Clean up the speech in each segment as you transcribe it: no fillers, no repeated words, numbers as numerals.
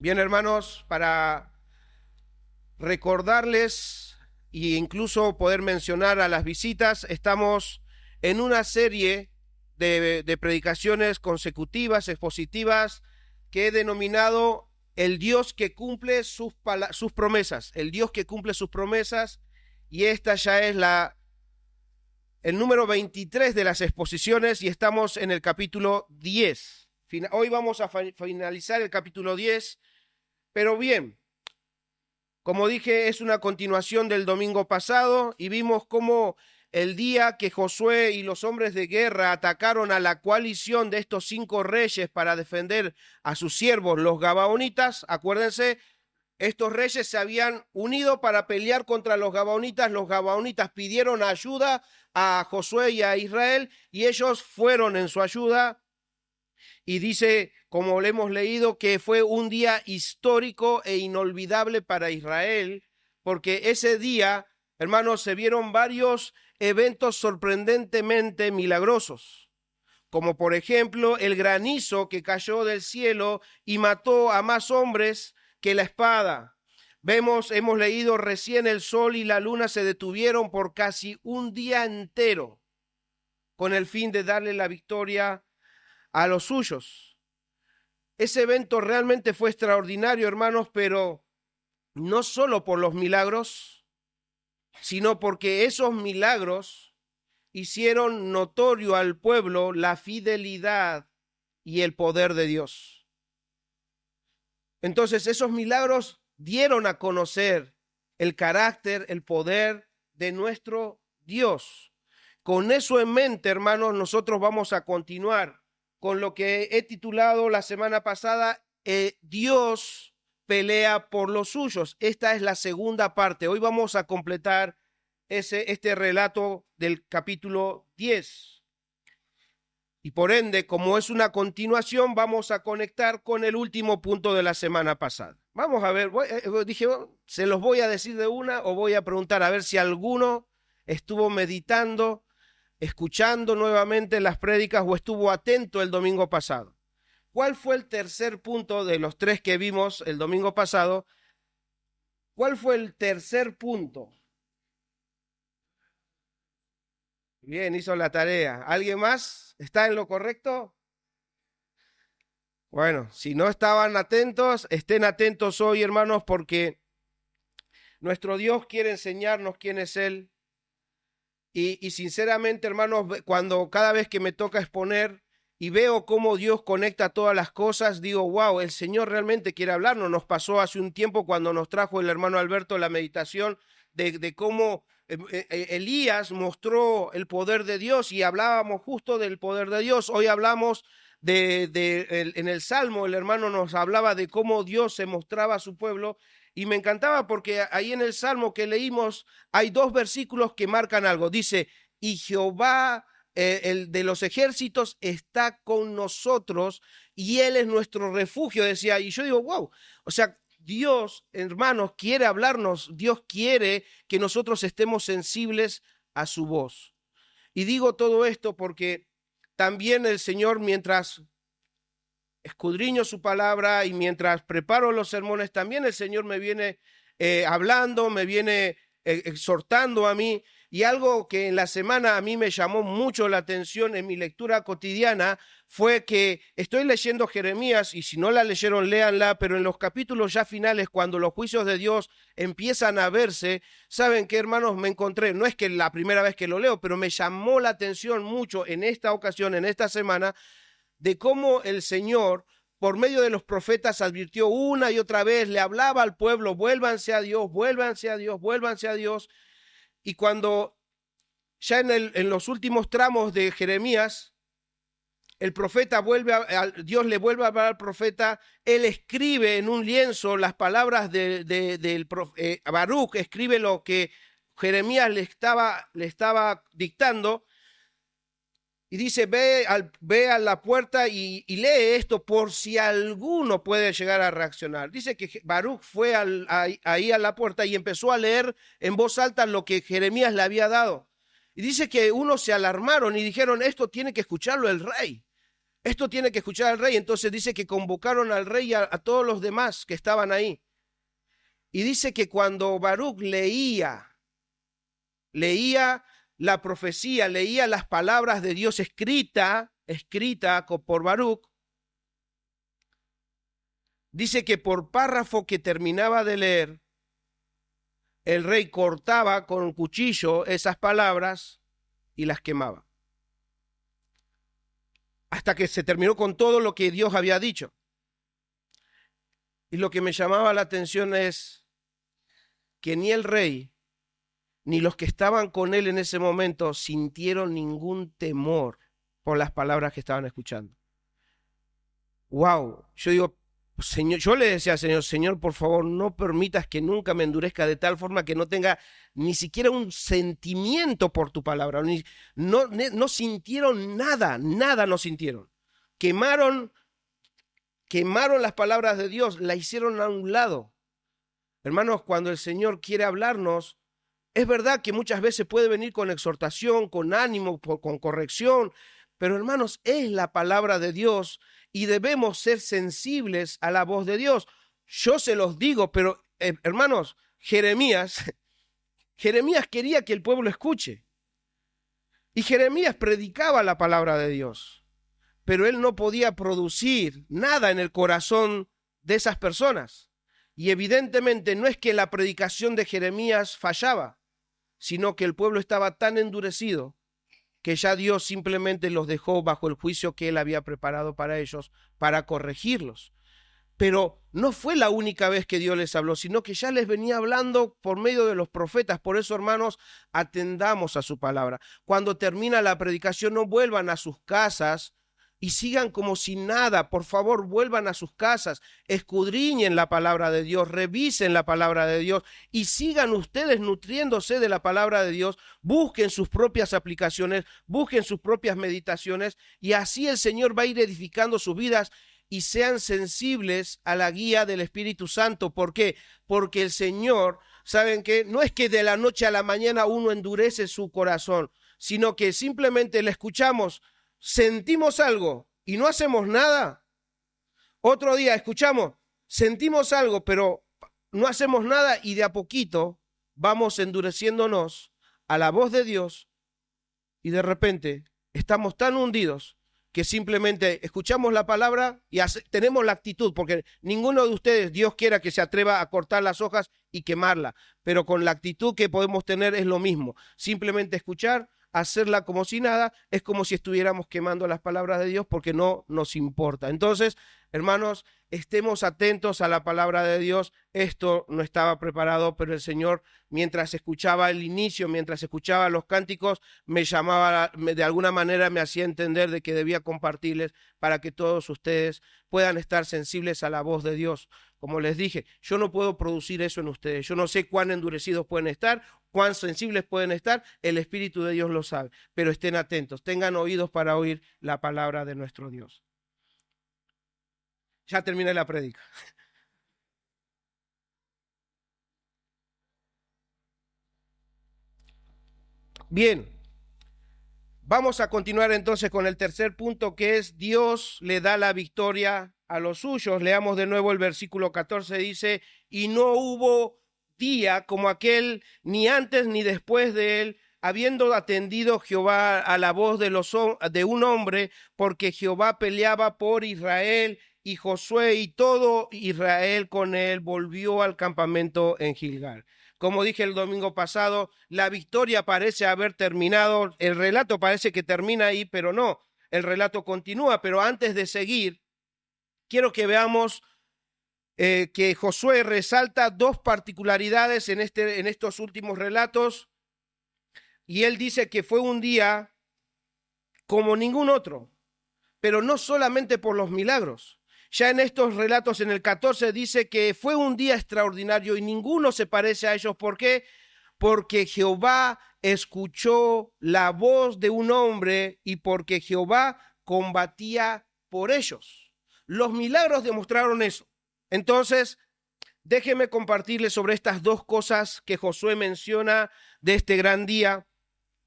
Bien, hermanos, para recordarles e incluso poder mencionar a las visitas, estamos en una serie de predicaciones consecutivas, expositivas, que he denominado el Dios que cumple sus promesas, el Dios que cumple sus promesas, y esta ya es el número 23 de las exposiciones y estamos en el capítulo 10. Hoy vamos a finalizar el capítulo 10, pero bien, como dije, es una continuación del domingo pasado y vimos cómo el día que Josué y los hombres de guerra atacaron a la coalición de estos 5 reyes para defender a sus siervos, los gabaonitas, acuérdense, estos reyes se habían unido para pelear contra los gabaonitas pidieron ayuda a Josué y a Israel y ellos fueron en su ayuda. Y dice, como le hemos leído, que fue un día histórico e inolvidable para Israel, porque ese día, hermanos, se vieron varios eventos sorprendentemente milagrosos, como por ejemplo el granizo que cayó del cielo y mató a más hombres que la espada. Hemos leído recién el sol y la luna se detuvieron por casi un día entero, con el fin de darle la victoria a los suyos. Ese evento realmente fue extraordinario, hermanos, pero no solo por los milagros, sino porque esos milagros hicieron notorio al pueblo la fidelidad y el poder de Dios. Entonces, esos milagros dieron a conocer el carácter, el poder de nuestro Dios. Con eso en mente, hermanos, nosotros vamos a continuar con lo que he titulado la semana pasada, Dios pelea por los suyos. Esta es la segunda parte. Hoy vamos a completar este relato del capítulo 10. Y por ende, como es una continuación, vamos a conectar con el último punto de la semana pasada. Vamos a ver, dije, ¿se los voy a decir de una o voy a preguntar a ver si alguno estuvo meditando, escuchando nuevamente las prédicas o estuvo atento el domingo pasado? ¿Cuál fue el tercer punto de los 3 que vimos el domingo pasado? ¿Cuál fue el tercer punto? Bien, hizo la tarea. ¿Alguien más está en lo correcto? Bueno, si no estaban atentos, estén atentos hoy, hermanos, porque nuestro Dios quiere enseñarnos quién es Él. Y sinceramente, hermanos, cada vez que me toca exponer y veo cómo Dios conecta todas las cosas, digo, wow, el Señor realmente quiere hablarnos. Nos pasó hace un tiempo cuando nos trajo el hermano Alberto la meditación de cómo Elías mostró el poder de Dios y hablábamos justo del poder de Dios. Hoy hablamos en el Salmo, el hermano nos hablaba de cómo Dios se mostraba a su pueblo. Y me encantaba porque ahí en el Salmo que leímos hay 2 versículos que marcan algo. Dice, y Jehová, el de los ejércitos, está con nosotros y Él es nuestro refugio, decía. Y yo digo, wow, o sea, Dios, hermanos, quiere hablarnos. Dios quiere que nosotros estemos sensibles a su voz. Y digo todo esto porque también el Señor, mientras escudriño su palabra y mientras preparo los sermones, también el Señor me viene hablando, me viene exhortando a mí. Y algo que en la semana a mí me llamó mucho la atención en mi lectura cotidiana fue que estoy leyendo Jeremías, y si no la leyeron, léanla, pero en los capítulos ya finales, cuando los juicios de Dios empiezan a verse, ¿saben qué, hermanos? Me encontré, no es que la primera vez que lo leo, pero me llamó la atención mucho en esta ocasión, en esta semana, de cómo el Señor, por medio de los profetas, advirtió una y otra vez, le hablaba al pueblo, vuélvanse a Dios, vuélvanse a Dios, vuélvanse a Dios. Y cuando ya en los últimos tramos de Jeremías, el profeta Dios le vuelve a hablar al profeta, él escribe en un lienzo las palabras Baruch, escribe lo que Jeremías le estaba dictando, y dice, ve a la puerta y lee esto por si alguno puede llegar a reaccionar. Dice que Baruch fue ahí a la puerta y empezó a leer en voz alta lo que Jeremías le había dado. Y dice que unos se alarmaron y dijeron, esto tiene que escucharlo el rey. Esto tiene que escuchar al rey. Entonces dice que convocaron al rey y a todos los demás que estaban ahí. Y dice que cuando Baruc leía la profecía, leía las palabras de Dios escrita por Baruc, dice que por párrafo que terminaba de leer, el rey cortaba con un cuchillo esas palabras y las quemaba. Hasta que se terminó con todo lo que Dios había dicho. Y lo que me llamaba la atención es que ni el rey ni los que estaban con él en ese momento sintieron ningún temor por las palabras que estaban escuchando. Wow, yo digo, Señor, yo le decía al Señor, Señor, por favor, no permitas que nunca me endurezca de tal forma que no tenga ni siquiera un sentimiento por tu palabra. No sintieron nada no sintieron. Quemaron las palabras de Dios, la hicieron a un lado. Hermanos, cuando el Señor quiere hablarnos, es verdad que muchas veces puede venir con exhortación, con ánimo, con corrección, pero hermanos, es la palabra de Dios y debemos ser sensibles a la voz de Dios. Yo se los digo, pero hermanos, Jeremías quería que el pueblo escuche. Y Jeremías predicaba la palabra de Dios, pero él no podía producir nada en el corazón de esas personas. Y evidentemente no es que la predicación de Jeremías fallaba, sino que el pueblo estaba tan endurecido que ya Dios simplemente los dejó bajo el juicio que él había preparado para ellos, para corregirlos. Pero no fue la única vez que Dios les habló, sino que ya les venía hablando por medio de los profetas. Por eso, hermanos, atendamos a su palabra. Cuando termina la predicación, no vuelvan a sus casas y sigan como si nada. Por favor, vuelvan a sus casas, escudriñen la palabra de Dios, revisen la palabra de Dios y sigan ustedes nutriéndose de la palabra de Dios. Busquen sus propias aplicaciones, busquen sus propias meditaciones y así el Señor va a ir edificando sus vidas y sean sensibles a la guía del Espíritu Santo. ¿Por qué? Porque el Señor, ¿saben qué? No es que de la noche a la mañana uno endurece su corazón, sino que simplemente le escuchamos, sentimos algo y no hacemos nada. Otro día escuchamos, sentimos algo, pero no hacemos nada y de a poquito vamos endureciéndonos a la voz de Dios y de repente estamos tan hundidos que simplemente escuchamos la palabra y tenemos la actitud, porque ninguno de ustedes, Dios quiera que se atreva a cortar las hojas y quemarla, pero con la actitud que podemos tener es lo mismo, simplemente escuchar, hacerla como si nada, es como si estuviéramos quemando las palabras de Dios porque no nos importa. Entonces, hermanos, estemos atentos a la palabra de Dios. Esto no estaba preparado, pero el Señor, mientras escuchaba el inicio, mientras escuchaba los cánticos, me llamaba, de alguna manera me hacía entender de que debía compartirles para que todos ustedes puedan estar sensibles a la voz de Dios. Como les dije, yo no puedo producir eso en ustedes. Yo no sé cuán endurecidos pueden estar, cuán sensibles pueden estar. El Espíritu de Dios lo sabe. Pero estén atentos, tengan oídos para oír la palabra de nuestro Dios. Ya terminé la prédica. Bien, vamos a continuar entonces con el tercer punto, que es Dios le da la victoria a los suyos. Leamos de nuevo el versículo 14, dice, y no hubo día como aquel, ni antes ni después de él, habiendo atendido Jehová a la voz de un hombre, porque Jehová peleaba por Israel, y Josué y todo Israel con él volvió al campamento en Gilgal. Como dije el domingo pasado, la victoria parece haber terminado, el relato parece que termina ahí, pero no, el relato continúa. Pero antes de seguir, quiero que veamos que Josué resalta dos particularidades en estos últimos relatos, y él dice que fue un día como ningún otro, pero no solamente por los milagros. Ya en estos relatos, en el 14, dice que fue un día extraordinario y ninguno se parece a ellos. ¿Por qué? Porque Jehová escuchó la voz de un hombre y porque Jehová combatía por ellos. Los milagros demostraron eso. Entonces, déjenme compartirles sobre estas dos cosas que Josué menciona de este gran día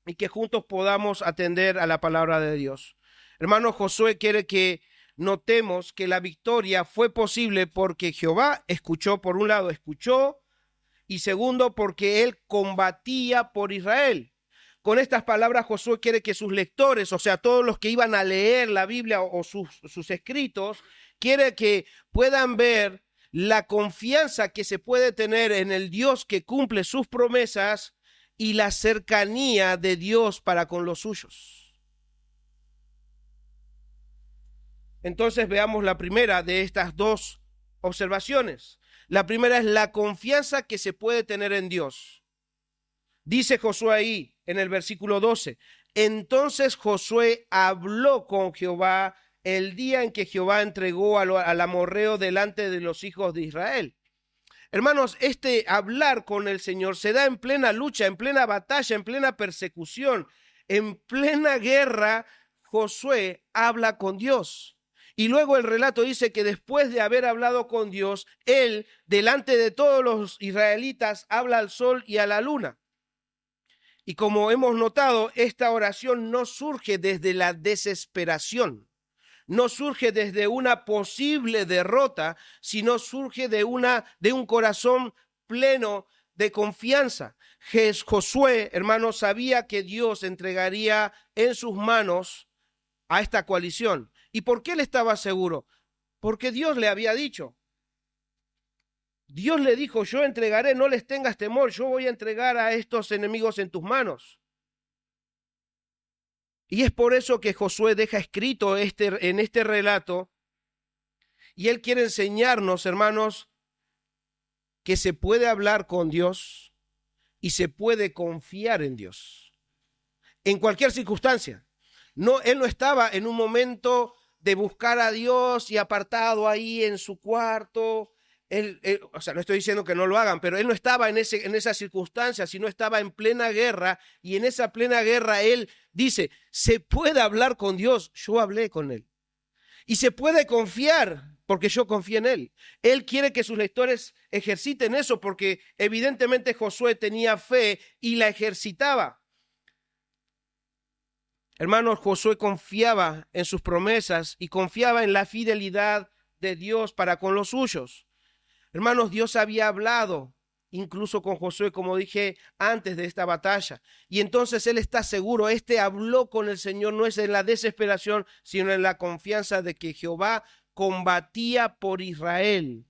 y que juntos podamos atender a la palabra de Dios. Hermano, Josué quiere que notemos que la victoria fue posible porque Jehová escuchó, por un lado, escuchó, y segundo, porque él combatía por Israel. Con estas palabras, Josué quiere que sus lectores, o sea, todos los que iban a leer la Biblia o sus escritos, quiere que puedan ver la confianza que se puede tener en el Dios que cumple sus promesas y la cercanía de Dios para con los suyos. Entonces veamos la primera de estas dos observaciones. La primera es la confianza que se puede tener en Dios. Dice Josué ahí en el versículo 12, entonces Josué habló con Jehová el día en que Jehová entregó al amorreo delante de los hijos de Israel. Hermanos, este hablar con el Señor se da en plena lucha, en plena batalla, en plena persecución, en plena guerra. Josué habla con Dios. Y luego el relato dice que después de haber hablado con Dios, él, delante de todos los israelitas, habla al sol y a la luna. Y como hemos notado, esta oración no surge desde la desesperación, no surge desde una posible derrota, sino surge de un corazón pleno de confianza. Josué, hermanos, sabía que Dios entregaría en sus manos a esta coalición. ¿Y por qué él estaba seguro? Porque Dios le había dicho. Dios le dijo, yo entregaré, no les tengas temor, yo voy a entregar a estos enemigos en tus manos. Y es por eso que Josué deja escrito en este relato, y él quiere enseñarnos, hermanos, que se puede hablar con Dios y se puede confiar en Dios, en cualquier circunstancia. No, él no estaba en un momento de buscar a Dios y apartado ahí en su cuarto. O sea, no estoy diciendo que no lo hagan, pero él no estaba en esa circunstancia, sino estaba en plena guerra, y en esa plena guerra él dice, se puede hablar con Dios, yo hablé con él. Y se puede confiar, porque yo confío en él. Él quiere que sus lectores ejerciten eso, porque evidentemente Josué tenía fe y la ejercitaba. Hermanos, Josué confiaba en sus promesas y confiaba en la fidelidad de Dios para con los suyos. Hermanos, Dios había hablado incluso con Josué, como dije antes de esta batalla. Y entonces él está seguro, habló con el Señor, no es en la desesperación, sino en la confianza de que Jehová combatía por Israel.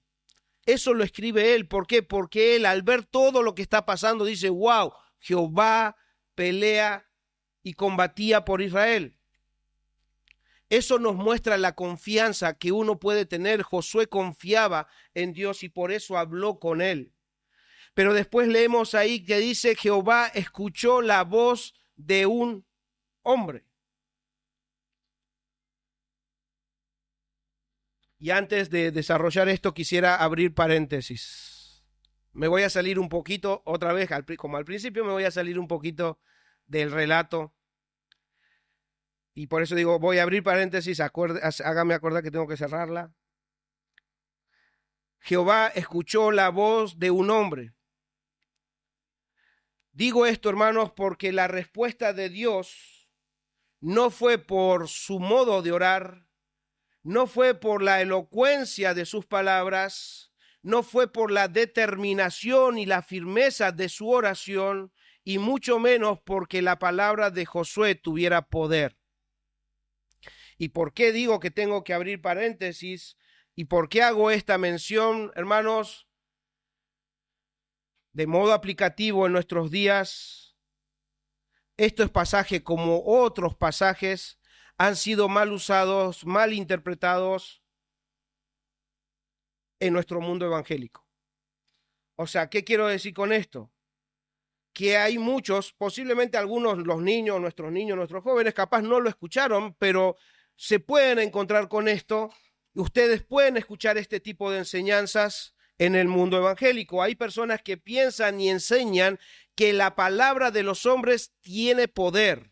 Eso lo escribe él. ¿Por qué? Porque él, al ver todo lo que está pasando, dice, wow, Jehová pelea y combatía por Israel. Eso nos muestra la confianza que uno puede tener. Josué confiaba en Dios y por eso habló con él. Pero después leemos ahí que dice, Jehová escuchó la voz de un hombre. Y antes de desarrollar esto, quisiera abrir paréntesis. Me voy a salir un poquito, otra vez, como al principio, me voy a salir un poquito del relato. Y por eso digo, voy a abrir paréntesis, hágame acordar que tengo que cerrarla. Jehová escuchó la voz de un hombre. Digo esto, hermanos, porque la respuesta de Dios no fue por su modo de orar, no fue por la elocuencia de sus palabras, no fue por la determinación y la firmeza de su oración, y mucho menos porque la palabra de Josué tuviera poder. ¿Y por qué digo que tengo que abrir paréntesis? ¿Y por qué hago esta mención, hermanos? De modo aplicativo en nuestros días, estos pasajes, como otros pasajes, han sido mal usados, mal interpretados en nuestro mundo evangélico. O sea, ¿qué quiero decir con esto? Que hay muchos, posiblemente algunos, nuestros niños, nuestros jóvenes, capaz no lo escucharon, pero se pueden encontrar con esto. Ustedes pueden escuchar este tipo de enseñanzas en el mundo evangélico. Hay personas que piensan y enseñan que la palabra de los hombres tiene poder.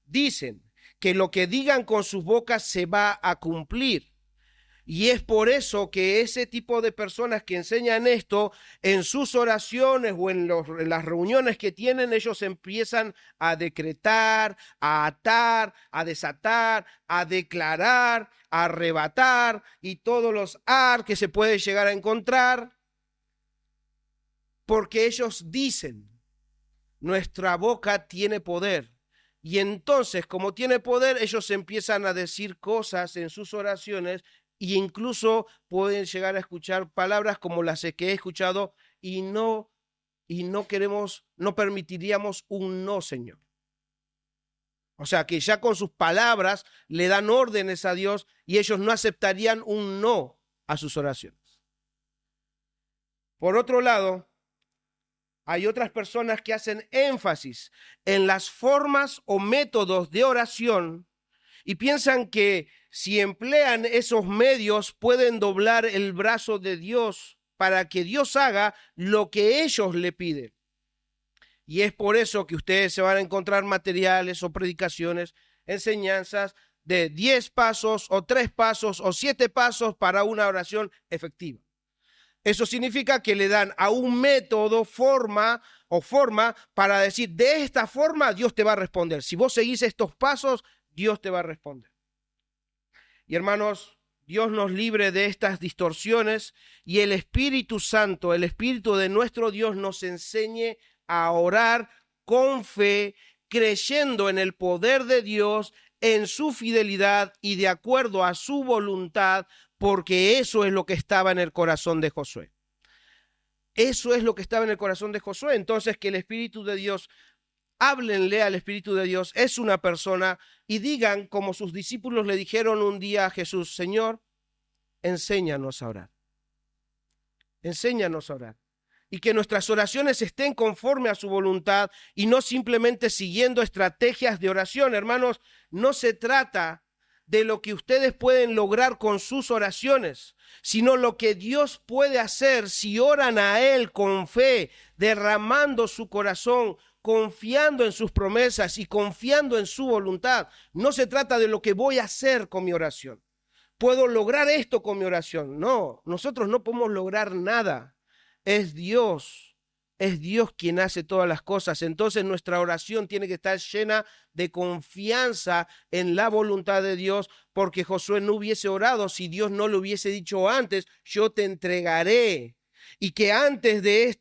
Dicen que lo que digan con sus bocas se va a cumplir. Y es por eso que ese tipo de personas que enseñan esto, en sus oraciones o en las reuniones que tienen, ellos empiezan a decretar, a atar, a desatar, a declarar, a arrebatar y todos los que se puede llegar a encontrar, porque ellos dicen, nuestra boca tiene poder. Y entonces, como tiene poder, ellos empiezan a decir cosas en sus oraciones e incluso pueden llegar a escuchar palabras como las que he escuchado y no queremos, no permitiríamos un no, Señor. O sea, que ya con sus palabras le dan órdenes a Dios y ellos no aceptarían un no a sus oraciones. Por otro lado, hay otras personas que hacen énfasis en las formas o métodos de oración y piensan que si emplean esos medios pueden doblar el brazo de Dios para que Dios haga lo que ellos le piden. Y es por eso que ustedes se van a encontrar materiales o predicaciones, enseñanzas de 10 pasos o 3 pasos o 7 pasos para una oración efectiva. Eso significa que le dan a un método forma para decir, de esta forma Dios te va a responder. Si vos seguís estos pasos, Dios te va a responder. Y hermanos, Dios nos libre de estas distorsiones y el Espíritu Santo, el Espíritu de nuestro Dios nos enseñe a orar con fe, creyendo en el poder de Dios, en su fidelidad y de acuerdo a su voluntad, porque eso es lo que estaba en el corazón de Josué. Eso es lo que estaba en el corazón de Josué. Entonces, que el Espíritu de Dios, háblenle al Espíritu de Dios, es una persona, y digan como sus discípulos le dijeron un día a Jesús, Señor, enséñanos a orar. Enséñanos a orar. Y que nuestras oraciones estén conforme a su voluntad y no simplemente siguiendo estrategias de oración. Hermanos, no se trata de lo que ustedes pueden lograr con sus oraciones, sino lo que Dios puede hacer si oran a Él con fe, derramando su corazón, confiando en sus promesas y confiando en su voluntad. No se trata de lo que voy a hacer con mi oración. ¿Puedo lograr esto con mi oración? No, nosotros no podemos lograr nada. Es Dios quien hace todas las cosas. Entonces nuestra oración tiene que estar llena de confianza en la voluntad de Dios, porque Josué no hubiese orado si Dios no le hubiese dicho antes, yo te entregaré. Y que antes de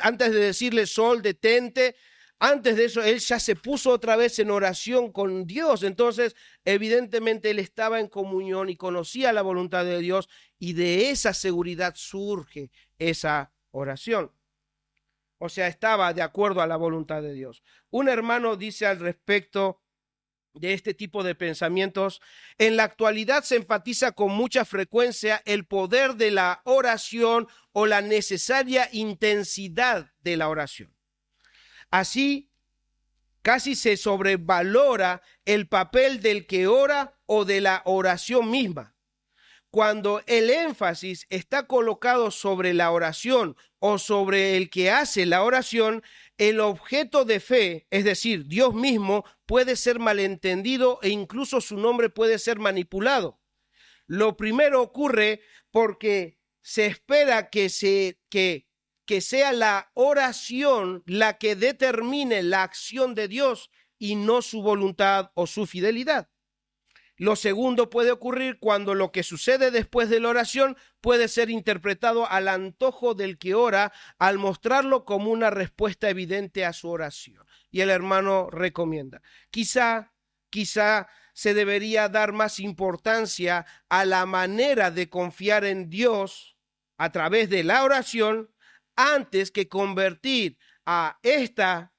antes de decirle sol, detente, antes de eso, él ya se puso otra vez en oración con Dios. Entonces, evidentemente, él estaba en comunión y conocía la voluntad de Dios, y de esa seguridad surge esa oración. O sea, estaba de acuerdo a la voluntad de Dios. Un hermano dice al respecto de este tipo de pensamientos: en la actualidad se enfatiza con mucha frecuencia el poder de la oración o la necesaria intensidad de la oración. Así, casi se sobrevalora el papel del que ora o de la oración misma. Cuando el énfasis está colocado sobre la oración o sobre el que hace la oración, el objeto de fe, es decir, Dios mismo, puede ser malentendido e incluso su nombre puede ser manipulado. Lo primero ocurre porque se espera que sea la oración la que determine la acción de Dios y no su voluntad o su fidelidad. Lo segundo puede ocurrir cuando lo que sucede después de la oración puede ser interpretado al antojo del que ora, al mostrarlo como una respuesta evidente a su oración. Y el hermano recomienda, quizá se debería dar más importancia a la manera de confiar en Dios a través de la oración, antes que convertir a estas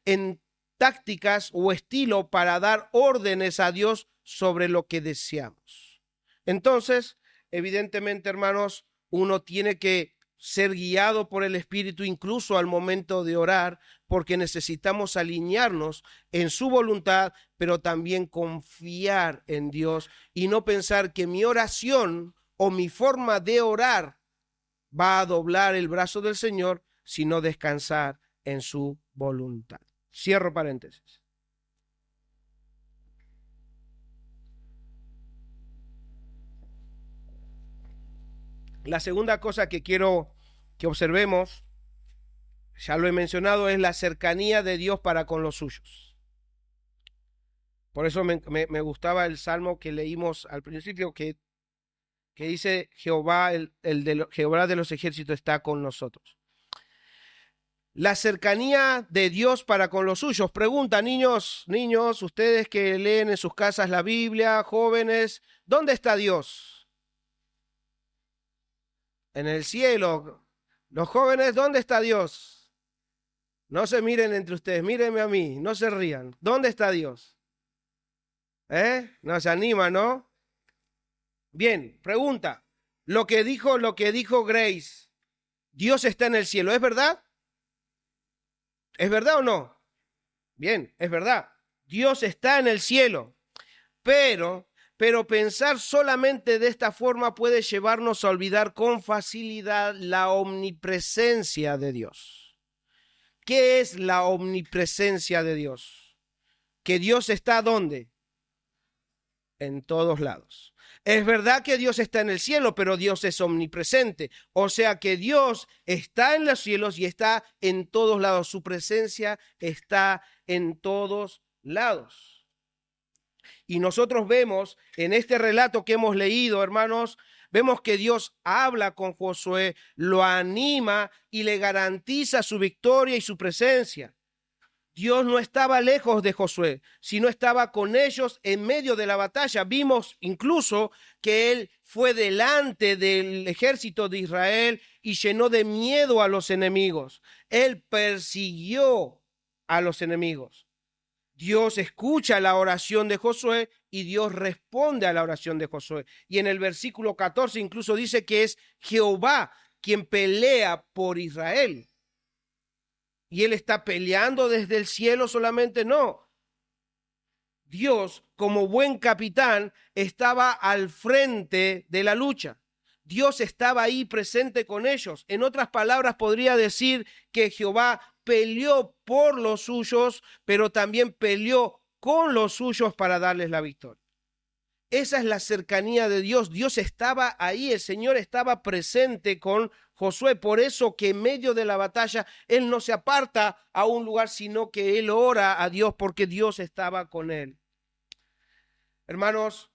en tácticas o estilo para dar órdenes a Dios sobre lo que deseamos. Entonces, evidentemente, hermanos, uno tiene que ser guiado por el Espíritu incluso al momento de orar, porque necesitamos alinearnos en su voluntad, pero también confiar en Dios y no pensar que mi oración o mi forma de orar va a doblar el brazo del Señor, sino descansar en su voluntad. Cierro paréntesis. La segunda cosa que quiero que observemos, ya lo he mencionado, es la cercanía de Dios para con los suyos. Por eso me gustaba el salmo que leímos al principio, que dice Jehová, Jehová de los ejércitos está con nosotros. La cercanía de Dios para con los suyos. Pregunta, niños, ustedes que leen en sus casas la Biblia, jóvenes, ¿dónde está Dios? En el cielo. Los jóvenes, ¿dónde está Dios? No se miren entre ustedes, mírenme a mí, no se rían. ¿Dónde está Dios? No se anima, ¿no? Bien, pregunta. Lo que dijo Grace, Dios está en el cielo, ¿es verdad? ¿Es verdad o no? Bien, es verdad. Dios está en el cielo, pero pensar solamente de esta forma puede llevarnos a olvidar con facilidad la omnipresencia de Dios. ¿Qué es la omnipresencia de Dios? Que Dios está ¿dónde? En todos lados. Es verdad que Dios está en el cielo, pero Dios es omnipresente. O sea que Dios está en los cielos y está en todos lados. Su presencia está en todos lados. Y nosotros vemos en este relato que hemos leído, hermanos, vemos que Dios habla con Josué, lo anima y le garantiza su victoria y su presencia. Dios no estaba lejos de Josué, sino estaba con ellos en medio de la batalla. Vimos incluso que él fue delante del ejército de Israel y llenó de miedo a los enemigos. Él persiguió a los enemigos. Dios escucha la oración de Josué y Dios responde a la oración de Josué. Y en el versículo 14 incluso dice que es Jehová quien pelea por Israel. Y él está peleando desde el cielo solamente, no. Dios, como buen capitán, estaba al frente de la lucha. Dios estaba ahí presente con ellos. En otras palabras, podría decir que Jehová peleó por los suyos, pero también peleó con los suyos para darles la victoria. Esa es la cercanía de Dios. Dios estaba ahí, el Señor estaba presente con Josué. Por eso que en medio de la batalla, él no se aparta a un lugar, sino que él ora a Dios porque Dios estaba con él. Hermanos,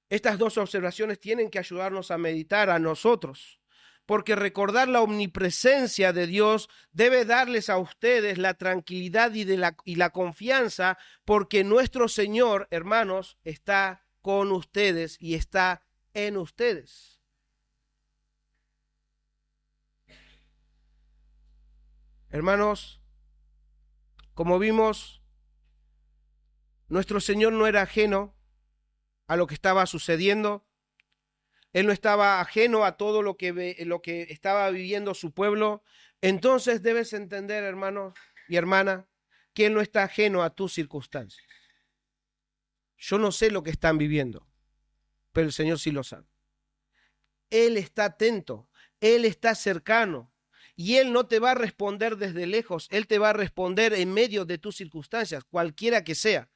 estas dos observaciones tienen que ayudarnos a meditar a nosotros, porque recordar la omnipresencia de Dios debe darles a ustedes la tranquilidad y la confianza, porque nuestro Señor, hermanos, está con ustedes y está en ustedes. Hermanos, como vimos, nuestro Señor no era ajeno a lo que estaba sucediendo. Él no estaba ajeno a todo lo que estaba viviendo su pueblo. Entonces debes entender, hermano y hermana, que Él no está ajeno a tus circunstancias. Yo no sé lo que están viviendo, pero el Señor sí lo sabe. Él está atento, Él está cercano y Él no te va a responder desde lejos, Él te va a responder en medio de tus circunstancias, cualquiera que sea.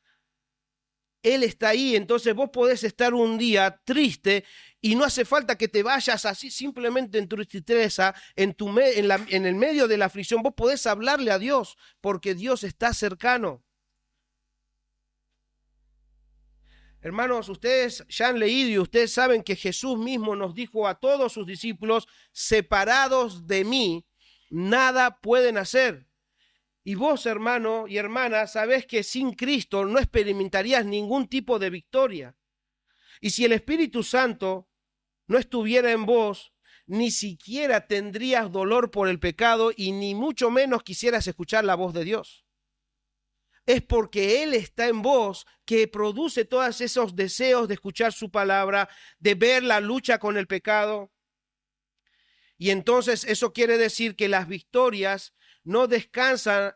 Él está ahí, entonces vos podés estar un día triste y no hace falta que te vayas así simplemente en tu tristeza, en el medio de la aflicción, vos podés hablarle a Dios porque Dios está cercano. Hermanos, ustedes ya han leído y ustedes saben que Jesús mismo nos dijo a todos sus discípulos, separados de mí, nada pueden hacer. Y vos, hermano y hermana, sabés que sin Cristo no experimentarías ningún tipo de victoria. Y si el Espíritu Santo no estuviera en vos, ni siquiera tendrías dolor por el pecado y ni mucho menos quisieras escuchar la voz de Dios. Es porque Él está en vos que produce todos esos deseos de escuchar su palabra, de ver la lucha con el pecado. Y entonces eso quiere decir que las victorias no descansan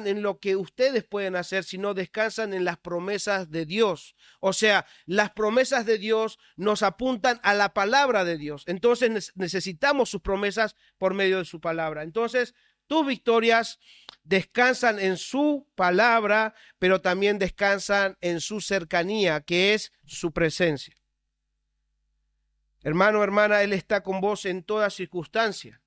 en lo que ustedes pueden hacer, sino descansan en las promesas de Dios. O sea, las promesas de Dios nos apuntan a la palabra de Dios. Entonces necesitamos sus promesas por medio de su palabra. Entonces, tus victorias descansan en su palabra, pero también descansan en su cercanía, que es su presencia. Hermano, hermana, Él está con vos en toda circunstancia.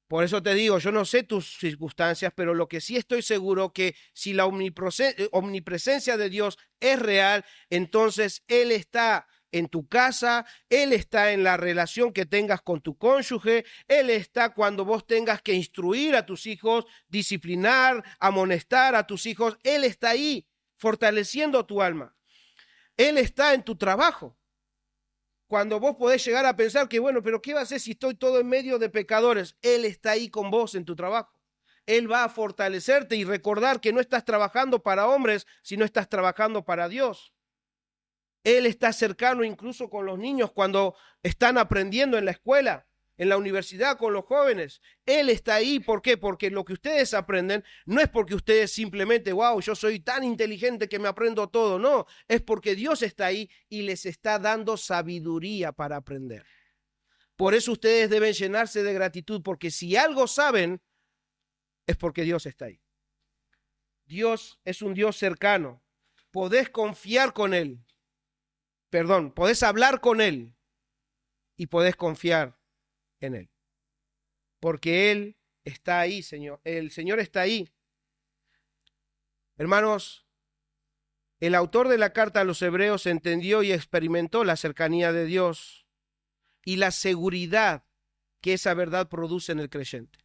Por eso te digo, yo no sé tus circunstancias, pero lo que sí estoy seguro que si la omnipresencia de Dios es real, entonces Él está en tu casa, Él está en la relación que tengas con tu cónyuge, Él está cuando vos tengas que instruir a tus hijos, disciplinar, amonestar a tus hijos, Él está ahí fortaleciendo tu alma. Él está en tu trabajo. Cuando vos podés llegar a pensar que, bueno, pero ¿qué va a hacer si estoy todo en medio de pecadores? Él está ahí con vos en tu trabajo. Él va a fortalecerte y recordar que no estás trabajando para hombres, sino estás trabajando para Dios. Él está cercano incluso con los niños cuando están aprendiendo en la escuela, en la universidad, con los jóvenes. Él está ahí, ¿por qué? Porque lo que ustedes aprenden no es porque ustedes simplemente, wow, yo soy tan inteligente que me aprendo todo. No, es porque Dios está ahí y les está dando sabiduría para aprender. Por eso ustedes deben llenarse de gratitud, porque si algo saben, es porque Dios está ahí. Dios es un Dios cercano. Podés confiar con Él. Podés hablar con Él y podés confiar en Él. Porque Él está ahí, Señor. El Señor está ahí. Hermanos, el autor de la carta a los hebreos entendió y experimentó la cercanía de Dios y la seguridad que esa verdad produce en el creyente.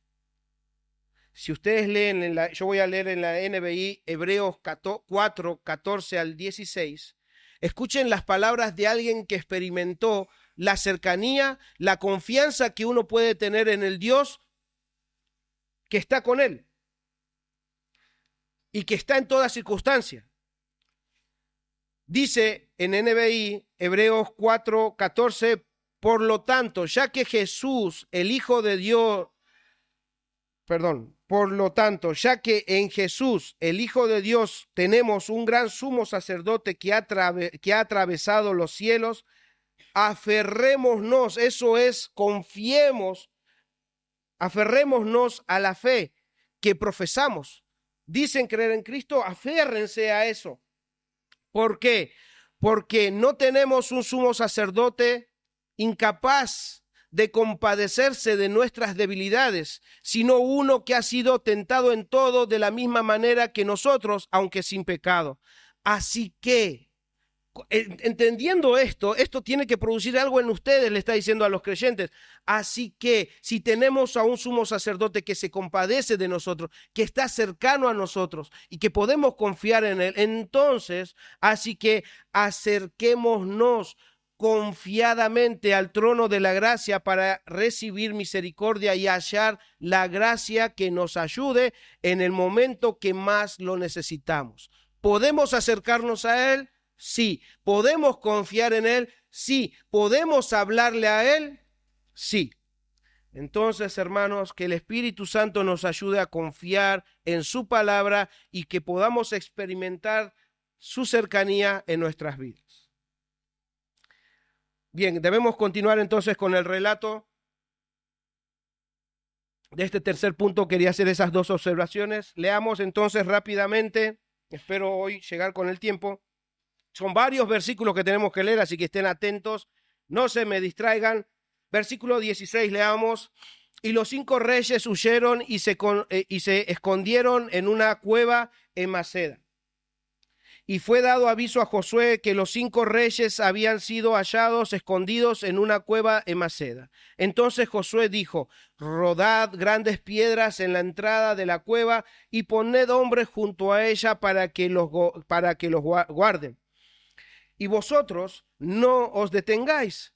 Si ustedes leen, yo voy a leer en la NBI Hebreos 4, 14 al 16, escuchen las palabras de alguien que experimentó la cercanía, la confianza que uno puede tener en el Dios que está con él y que está en toda circunstancia. Dice en NBI Hebreos 4, 14, por lo tanto, ya que Jesús, el Hijo de Dios, por lo tanto, ya que en Jesús, el Hijo de Dios, tenemos un gran sumo sacerdote que ha atravesado los cielos, aferrémonos, eso es, confiemos, aferrémonos a la fe que profesamos. Dicen creer en Cristo, aférrense a eso. ¿Por qué? Porque no tenemos un sumo sacerdote incapaz de compadecerse de nuestras debilidades, sino uno que ha sido tentado en todo de la misma manera que nosotros, aunque sin pecado. Así que, entendiendo esto tiene que producir algo en ustedes, le está diciendo a los creyentes. Así que si tenemos a un sumo sacerdote que se compadece de nosotros, que está cercano a nosotros y que podemos confiar en él, entonces, así que acerquémonos confiadamente al trono de la gracia para recibir misericordia y hallar la gracia que nos ayude en el momento que más lo necesitamos. ¿Podemos acercarnos a él? Sí. ¿Podemos confiar en él? Sí. ¿Podemos hablarle a él? Sí. Entonces, hermanos, que el Espíritu Santo nos ayude a confiar en su palabra y que podamos experimentar su cercanía en nuestras vidas. Bien, debemos continuar entonces con el relato de este tercer punto. Quería hacer esas dos observaciones. Leamos entonces rápidamente. Espero hoy llegar con el tiempo. Son varios versículos que tenemos que leer, así que estén atentos, no se me distraigan. Versículo 16, leamos. Y los 5 reyes huyeron y se escondieron en una cueva en Maceda. Y fue dado aviso a Josué que los 5 reyes habían sido hallados escondidos en una cueva en Maceda. Entonces Josué dijo: rodad grandes piedras en la entrada de la cueva y poned hombres junto a ella para que los guarden. Y vosotros no os detengáis,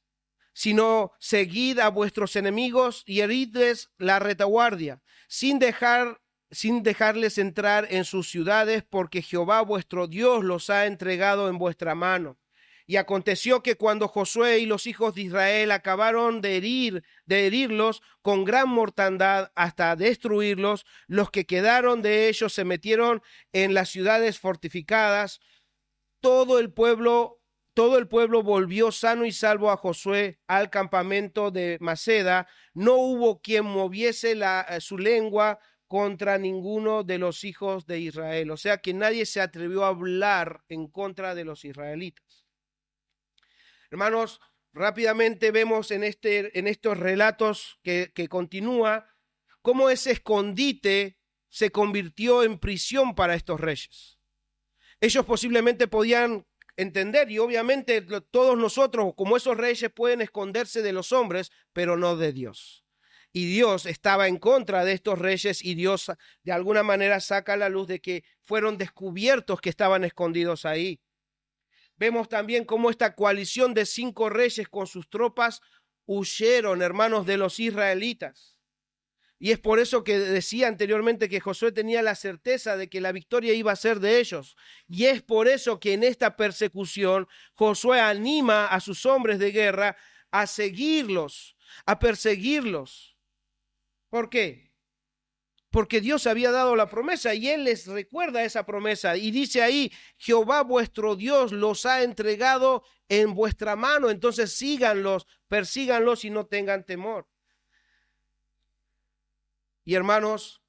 sino seguid a vuestros enemigos y heridles la retaguardia, sin dejarles entrar en sus ciudades, porque Jehová vuestro Dios los ha entregado en vuestra mano. Y aconteció que cuando Josué y los hijos de Israel acabaron de herirlos con gran mortandad hasta destruirlos, los que quedaron de ellos se metieron en las ciudades fortificadas. Todo el pueblo volvió sano y salvo a Josué al campamento de Maceda. No hubo quien moviese su lengua contra ninguno de los hijos de Israel. O sea que nadie se atrevió a hablar en contra de los israelitas. Hermanos, rápidamente vemos en estos relatos que continúa cómo ese escondite se convirtió en prisión para estos reyes. Ellos posiblemente podían entender, y obviamente todos nosotros, como esos reyes, pueden esconderse de los hombres, pero no de Dios. Y Dios estaba en contra de estos reyes, y Dios de alguna manera saca a la luz de que fueron descubiertos que estaban escondidos ahí. Vemos también cómo esta coalición de 5 reyes con sus tropas huyeron, hermanos, de los israelitas. Y es por eso que decía anteriormente que Josué tenía la certeza de que la victoria iba a ser de ellos. Y es por eso que en esta persecución Josué anima a sus hombres de guerra a seguirlos, a perseguirlos. ¿Por qué? Porque Dios había dado la promesa y Él les recuerda esa promesa. Y dice ahí, Jehová vuestro Dios los ha entregado en vuestra mano. Entonces síganlos, persíganlos y no tengan temor. Y hermanos,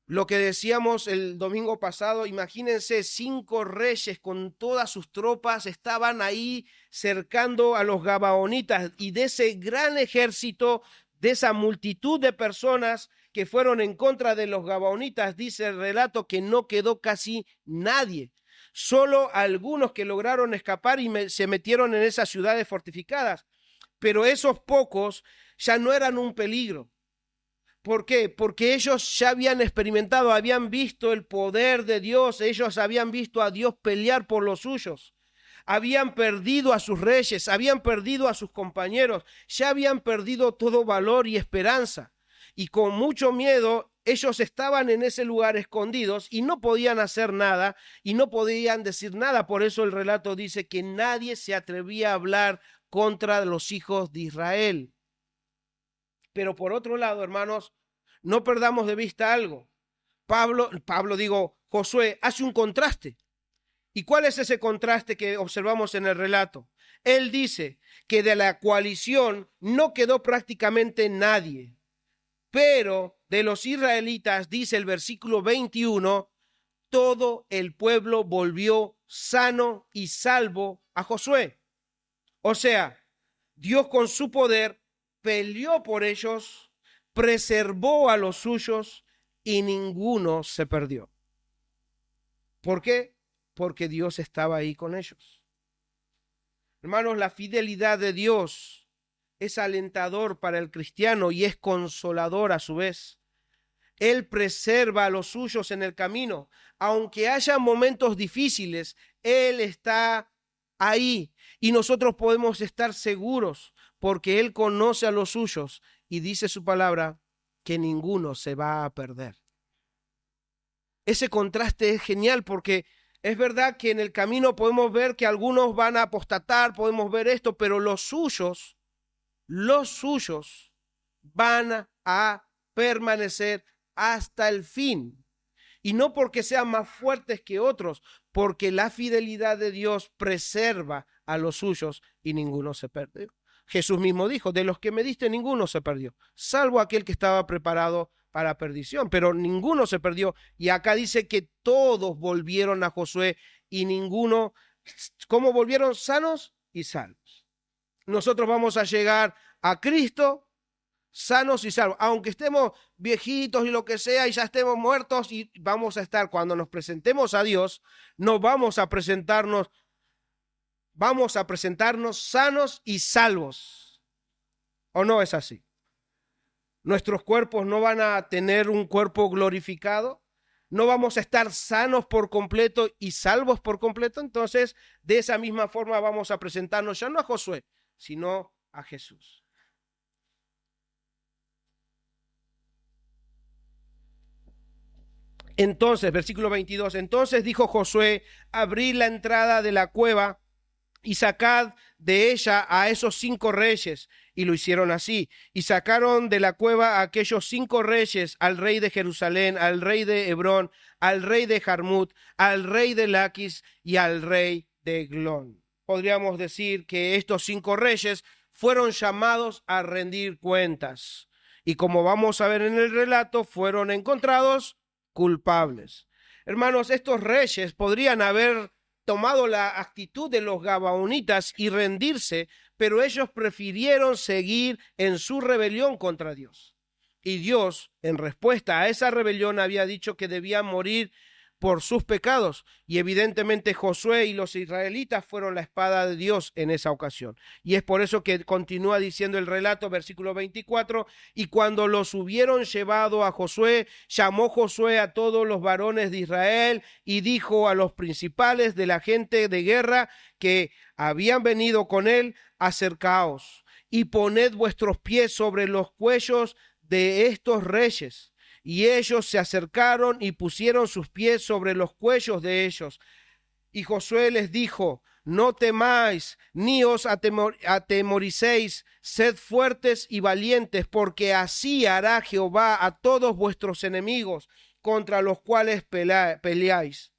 lo que decíamos el domingo pasado, imagínense 5 reyes con todas sus tropas estaban ahí cercando a los gabaonitas, y de ese gran ejército, de esa multitud de personas que fueron en contra de los gabaonitas, dice el relato que no quedó casi nadie. Solo algunos que lograron escapar y se metieron en esas ciudades fortificadas. Pero esos pocos ya no eran un peligro. ¿Por qué? Porque ellos ya habían experimentado, habían visto el poder de Dios, ellos habían visto a Dios pelear por los suyos, habían perdido a sus reyes, habían perdido a sus compañeros, ya habían perdido todo valor y esperanza. Y con mucho miedo ellos estaban en ese lugar escondidos y no podían hacer nada y no podían decir nada. Por eso el relato dice que nadie se atrevía a hablar contra los hijos de Israel. Pero por otro lado, hermanos, no perdamos de vista algo. Josué hace un contraste. ¿Y cuál es ese contraste que observamos en el relato? Él dice que de la coalición no quedó prácticamente nadie, pero de los israelitas, dice el versículo 21, todo el pueblo volvió sano y salvo a Josué. O sea, Dios con su poder peleó por ellos, preservó a los suyos y ninguno se perdió. ¿Por qué? Porque Dios estaba ahí con ellos. Hermanos, la fidelidad de Dios es alentador para el cristiano y es consolador a su vez. Él preserva a los suyos en el camino. Aunque haya momentos difíciles, Él está ahí y nosotros podemos estar seguros porque Él conoce a los suyos y dice su palabra que ninguno se va a perder. Ese contraste es genial porque es verdad que en el camino podemos ver que algunos van a apostatar, podemos ver esto, pero los suyos van a permanecer hasta el fin. Y no porque sean más fuertes que otros, porque la fidelidad de Dios preserva a los suyos y ninguno se perdió. Jesús mismo dijo, de los que me diste ninguno se perdió, salvo aquel que estaba preparado para perdición, pero ninguno se perdió. Y acá dice que todos volvieron a Josué y ninguno, ¿cómo volvieron? Sanos y salvos. Nosotros vamos a llegar a Cristo sanos y salvos, aunque estemos viejitos y lo que sea y ya estemos muertos, y vamos a estar, cuando nos presentemos a Dios, no vamos a presentarnos sanos y salvos. ¿O no es así? Nuestros cuerpos no van a tener un cuerpo glorificado, no vamos a estar sanos por completo y salvos por completo. Entonces, de esa misma forma vamos a presentarnos ya no a Josué, sino a Jesús. Entonces, versículo 22, entonces dijo Josué, abrid la entrada de la cueva y sacad de ella a esos 5 reyes. Y lo hicieron así. Y sacaron de la cueva a aquellos 5 reyes, al rey de Jerusalén, al rey de Hebrón, al rey de Jarmut, al rey de Laquis y al rey de Eglón. Podríamos decir que estos 5 reyes fueron llamados a rendir cuentas. Y como vamos a ver en el relato, fueron encontrados culpables. Hermanos, estos reyes podrían haber tomado la actitud de los gabaonitas y rendirse, pero ellos prefirieron seguir en su rebelión contra Dios. Y Dios, en respuesta a esa rebelión, había dicho que debían morir por sus pecados, y evidentemente Josué y los israelitas fueron la espada de Dios en esa ocasión. Y es por eso que continúa diciendo el relato, versículo 24, y cuando los hubieron llevado a Josué, llamó Josué a todos los varones de Israel y dijo a los principales de la gente de guerra que habían venido con él: acercaos y poned vuestros pies sobre los cuellos de estos reyes. Y ellos se acercaron y pusieron sus pies sobre los cuellos de ellos. Y Josué les dijo: no temáis, ni os atemoricéis, sed fuertes y valientes, porque así hará Jehová a todos vuestros enemigos contra los cuales peleáis.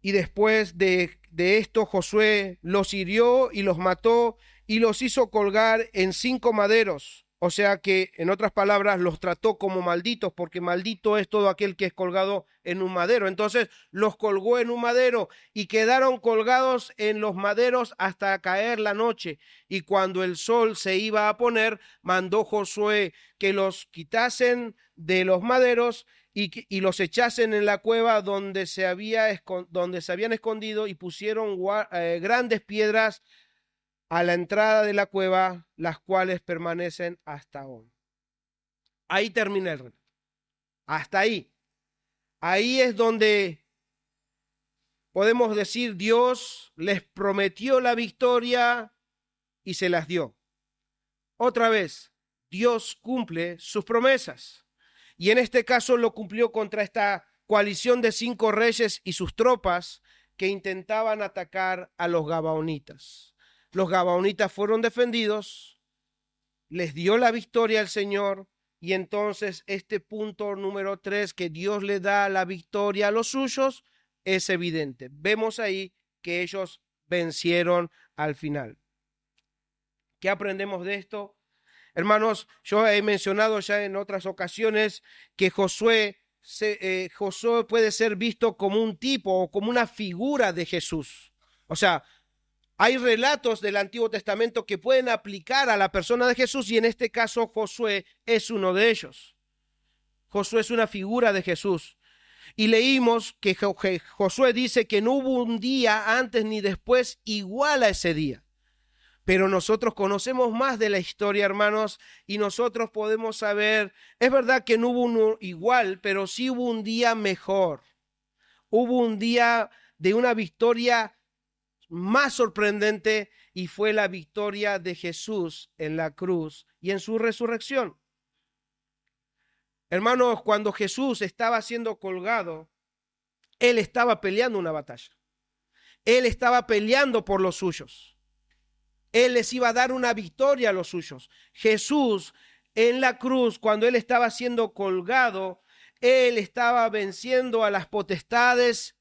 Y después de esto Josué los hirió y los mató y los hizo colgar en 5 maderos. O sea que, en otras palabras, los trató como malditos, porque maldito es todo aquel que es colgado en un madero. Entonces los colgó en un madero y quedaron colgados en los maderos hasta caer la noche. Y cuando el sol se iba a poner, mandó Josué que los quitasen de los maderos y los echasen en la cueva donde se habían escondido, y pusieron grandes piedras a la entrada de la cueva, las cuales permanecen hasta hoy. Ahí termina el relato. Hasta ahí. Ahí es donde podemos decir Dios les prometió la victoria y se las dio. Otra vez, Dios cumple sus promesas. Y en este caso lo cumplió contra esta coalición de 5 reyes y sus tropas que intentaban atacar a los gabaonitas. Los gabaonitas fueron defendidos, les dio la victoria al Señor, y entonces este punto número 3, que Dios le da la victoria a los suyos, es evidente. Vemos ahí que ellos vencieron al final. ¿Qué aprendemos de esto? Hermanos, yo he mencionado ya en otras ocasiones que Josué puede ser visto como un tipo o como una figura de Jesús. O sea, hay relatos del Antiguo Testamento que pueden aplicar a la persona de Jesús, y en este caso Josué es uno de ellos. Josué es una figura de Jesús. Y leímos que Josué dice que no hubo un día antes ni después igual a ese día. Pero nosotros conocemos más de la historia, hermanos, y nosotros podemos saber, es verdad que no hubo uno igual, pero sí hubo un día mejor. Hubo un día de una victoria más sorprendente, y fue la victoria de Jesús en la cruz y en su resurrección. Hermanos, cuando Jesús estaba siendo colgado, Él estaba peleando una batalla. Él estaba peleando por los suyos. Él les iba a dar una victoria a los suyos. Jesús en la cruz, cuando Él estaba siendo colgado, Él estaba venciendo a las potestades,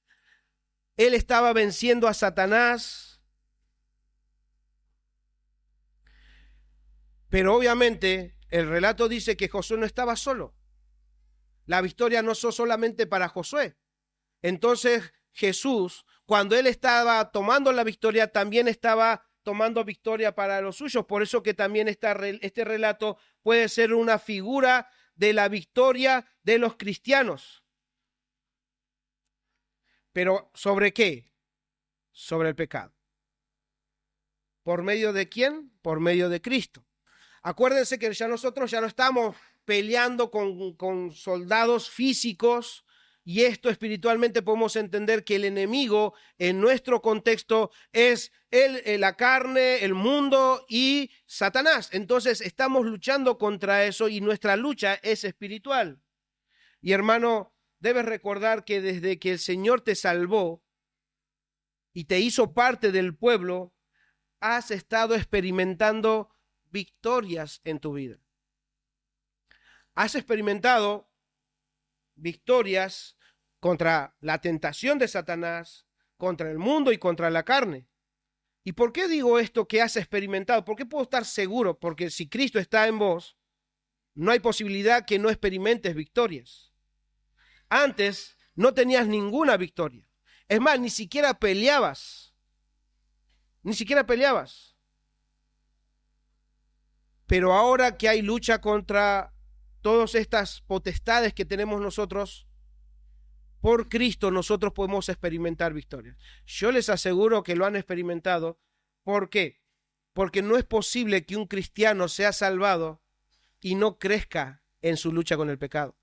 Él estaba venciendo a Satanás. Pero obviamente el relato dice que Josué no estaba solo. La victoria no fue solamente para Josué. Entonces Jesús, cuando Él estaba tomando la victoria, también estaba tomando victoria para los suyos. Por eso que también este relato puede ser una figura de la victoria de los cristianos. ¿Pero sobre qué? Sobre el pecado. ¿Por medio de quién? Por medio de Cristo. Acuérdense que nosotros ya no estamos peleando con soldados físicos, y esto espiritualmente podemos entender que el enemigo en nuestro contexto es la carne, el mundo y Satanás. Entonces estamos luchando contra eso, y nuestra lucha es espiritual. Y hermano, debes recordar que desde que el Señor te salvó y te hizo parte del pueblo, has estado experimentando victorias en tu vida. Has experimentado victorias contra la tentación de Satanás, contra el mundo y contra la carne. ¿Y por qué digo esto que has experimentado? ¿Por qué puedo estar seguro? Porque si Cristo está en vos, no hay posibilidad que no experimentes victorias. Antes no tenías ninguna victoria. Es más, ni siquiera peleabas. Ni siquiera peleabas. Pero ahora que hay lucha contra todas estas potestades que tenemos nosotros, por Cristo nosotros podemos experimentar victorias. Yo les aseguro que lo han experimentado. ¿Por qué? Porque no es posible que un cristiano sea salvado y no crezca en su lucha con el pecado.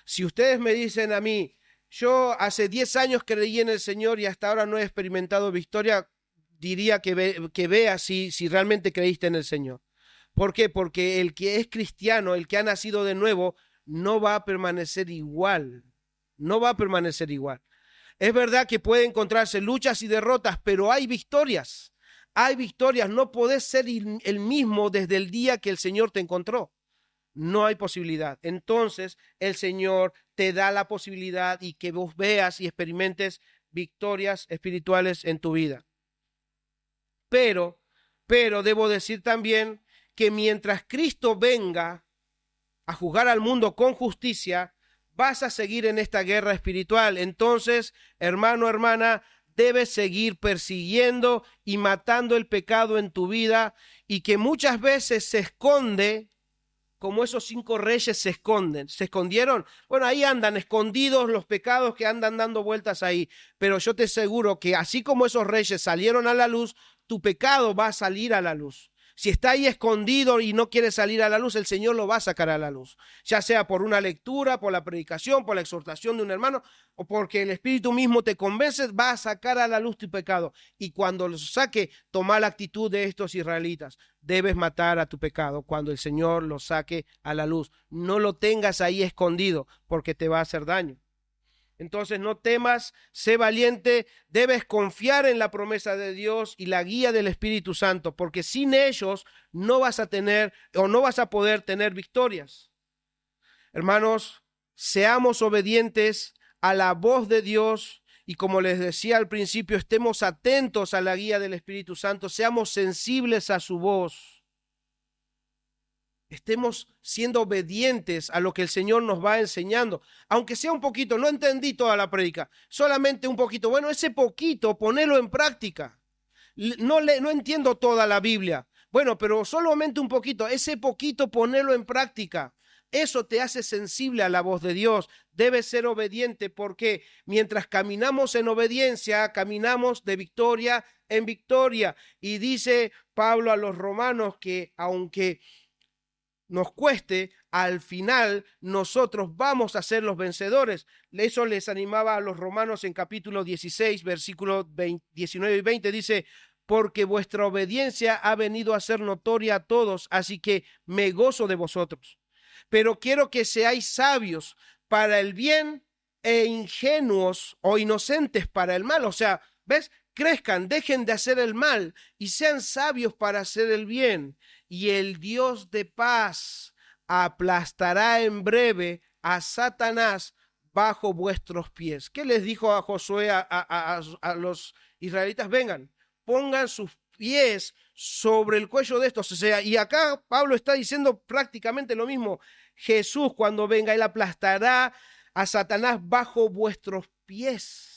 Si ustedes me dicen a mí, yo hace 10 años creí en el Señor y hasta ahora no he experimentado victoria, diría que vea si realmente creíste en el Señor. ¿Por qué? Porque el que es cristiano, el que ha nacido de nuevo, no va a permanecer igual. No va a permanecer igual. Es verdad que puede encontrarse luchas y derrotas, pero hay victorias. Hay victorias. No podés ser el mismo desde el día que el Señor te encontró. No hay posibilidad. Entonces el Señor te da la posibilidad y que vos veas y experimentes victorias espirituales en tu vida. Pero debo decir también que mientras Cristo venga a juzgar al mundo con justicia, vas a seguir en esta guerra espiritual. Entonces, hermano, hermana, debes seguir persiguiendo y matando el pecado en tu vida, y que muchas veces se esconde, como esos 5 reyes se esconden. ¿Se escondieron? Bueno, ahí andan escondidos los pecados que andan dando vueltas ahí. Pero yo te aseguro que así como esos reyes salieron a la luz, tu pecado va a salir a la luz. Si está ahí escondido y no quiere salir a la luz, el Señor lo va a sacar a la luz. Ya sea por una lectura, por la predicación, por la exhortación de un hermano, o porque el Espíritu mismo te convence, va a sacar a la luz tu pecado. Y cuando lo saque, toma la actitud de estos israelitas. Debes matar a tu pecado cuando el Señor lo saque a la luz. No lo tengas ahí escondido porque te va a hacer daño. Entonces no temas, sé valiente, debes confiar en la promesa de Dios y la guía del Espíritu Santo, porque sin ellos no vas a tener o no vas a poder tener victorias. Hermanos, seamos obedientes a la voz de Dios y, como les decía al principio, estemos atentos a la guía del Espíritu Santo, seamos sensibles a su voz. Estemos siendo obedientes a lo que el Señor nos va enseñando, aunque sea un poquito. No entendí toda la prédica, solamente un poquito. Bueno, ese poquito, ponelo en práctica. No entiendo toda la Biblia. Bueno, pero solamente un poquito, ese poquito, ponelo en práctica. Eso te hace sensible a la voz de Dios. Debes ser obediente, porque mientras caminamos en obediencia, caminamos de victoria en victoria. Y dice Pablo a los romanos que aunque nos cueste, al final nosotros vamos a ser los vencedores. Eso les animaba a los romanos en capítulo 16, versículos 19 y 20. Dice, porque vuestra obediencia ha venido a ser notoria a todos, así que me gozo de vosotros. Pero quiero que seáis sabios para el bien e ingenuos o inocentes para el mal. O sea, ¿ves? Crezcan, dejen de hacer el mal y sean sabios para hacer el bien. Y el Dios de paz aplastará en breve a Satanás bajo vuestros pies. ¿Qué les dijo a Josué, a los israelitas? Vengan, pongan sus pies sobre el cuello de estos. O sea, y acá Pablo está diciendo prácticamente lo mismo. Jesús, cuando venga, él aplastará a Satanás bajo vuestros pies.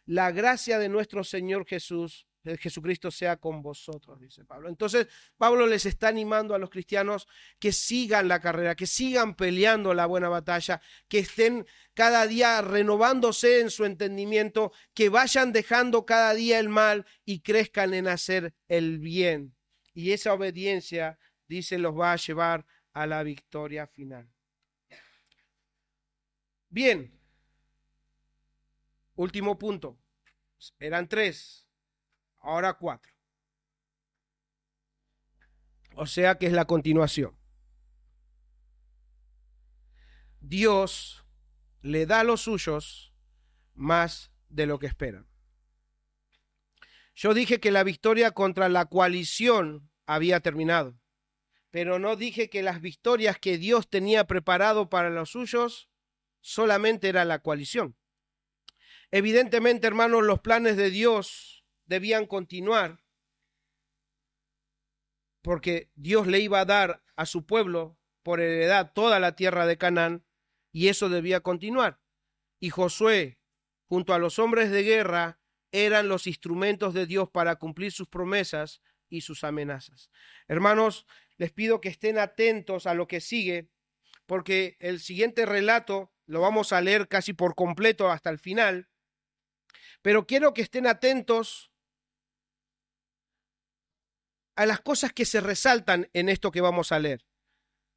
La gracia de nuestro Señor Jesucristo sea con vosotros, dice Pablo. Entonces, Pablo les está animando a los cristianos que sigan la carrera, que sigan peleando la buena batalla, que estén cada día renovándose en su entendimiento, que vayan dejando cada día el mal y crezcan en hacer el bien. Y esa obediencia, dice, los va a llevar a la victoria final. Bien. Último punto. Eran 3, ahora 4. O sea que es la continuación. Dios le da a los suyos más de lo que esperan. Yo dije que la victoria contra la coalición había terminado, pero no dije que las victorias que Dios tenía preparado para los suyos solamente era la coalición. Evidentemente, hermanos, los planes de Dios debían continuar, porque Dios le iba a dar a su pueblo por heredad toda la tierra de Canaán, y eso debía continuar. Y Josué junto a los hombres de guerra, eran los instrumentos de Dios para cumplir sus promesas y sus amenazas. Hermanos, les pido que estén atentos a lo que sigue, porque el siguiente relato lo vamos a leer casi por completo hasta el final, pero quiero que estén atentos a las cosas que se resaltan en esto que vamos a leer.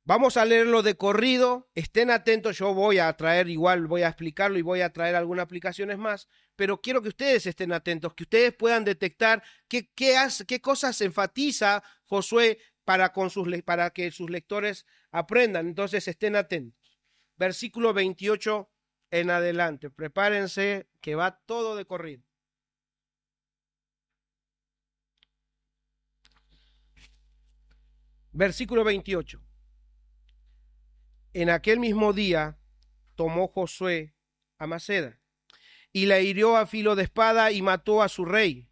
Vamos a leerlo de corrido, estén atentos, yo voy a traer igual, voy a explicarlo y voy a traer algunas aplicaciones más, pero quiero que ustedes estén atentos, que ustedes puedan detectar qué cosas enfatiza Josué para que sus lectores aprendan. Entonces estén atentos. Versículo 28 en adelante, prepárense que va todo de corrido. Versículo 28. En aquel mismo día tomó Josué a Maceda y la hirió a filo de espada y mató a su rey.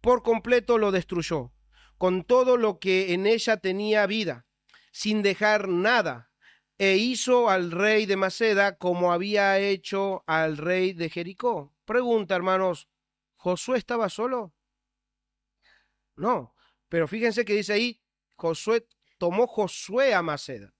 Por completo lo destruyó, con todo lo que en ella tenía vida, sin dejar nada, e hizo al rey de Maceda como había hecho al rey de Jericó. Pregunta, hermanos, ¿Josué estaba solo? No, pero fíjense que dice ahí, tomó Josué a Maceda.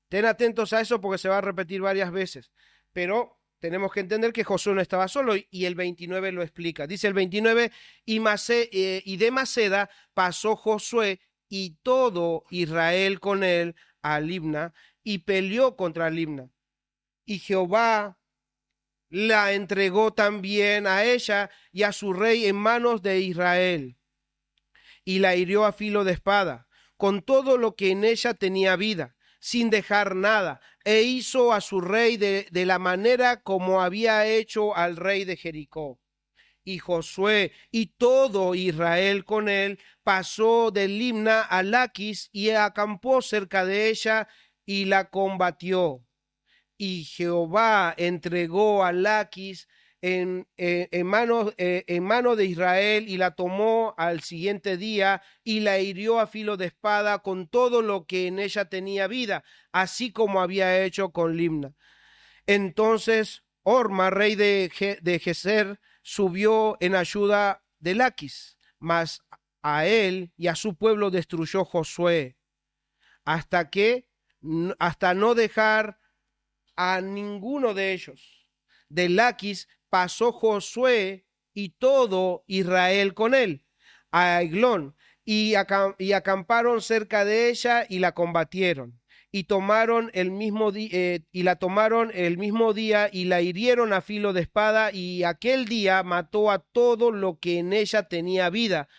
Estén atentos a eso porque se va a repetir varias veces, pero tenemos que entender que Josué no estaba solo y el 29 lo explica. Dice el 29, y de Maceda pasó Josué y todo Israel con él a Libna y peleó contra Libna. Y Jehová la entregó también a ella y a su rey en manos de Israel y la hirió a filo de espada, con todo lo que en ella tenía vida, sin dejar nada, e hizo a su rey de la manera como había hecho al rey de Jericó. Y Josué y todo Israel con él pasó de Limna a Laquis y acampó cerca de ella y la combatió. Y Jehová entregó a Laquis en mano de Israel y la tomó al siguiente día y la hirió a filo de espada con todo lo que en ella tenía vida, así como había hecho con Limna. Entonces Orma, rey de Geser, subió en ayuda de Laquis, mas a él y a su pueblo destruyó Josué, hasta no dejar a ninguno de ellos. De Laquis pasó Josué y todo Israel con él a Eglón y acamparon cerca de ella y la combatieron y tomaron y la tomaron el mismo día y la hirieron a filo de espada y aquel día mató a todo lo que en ella tenía vida,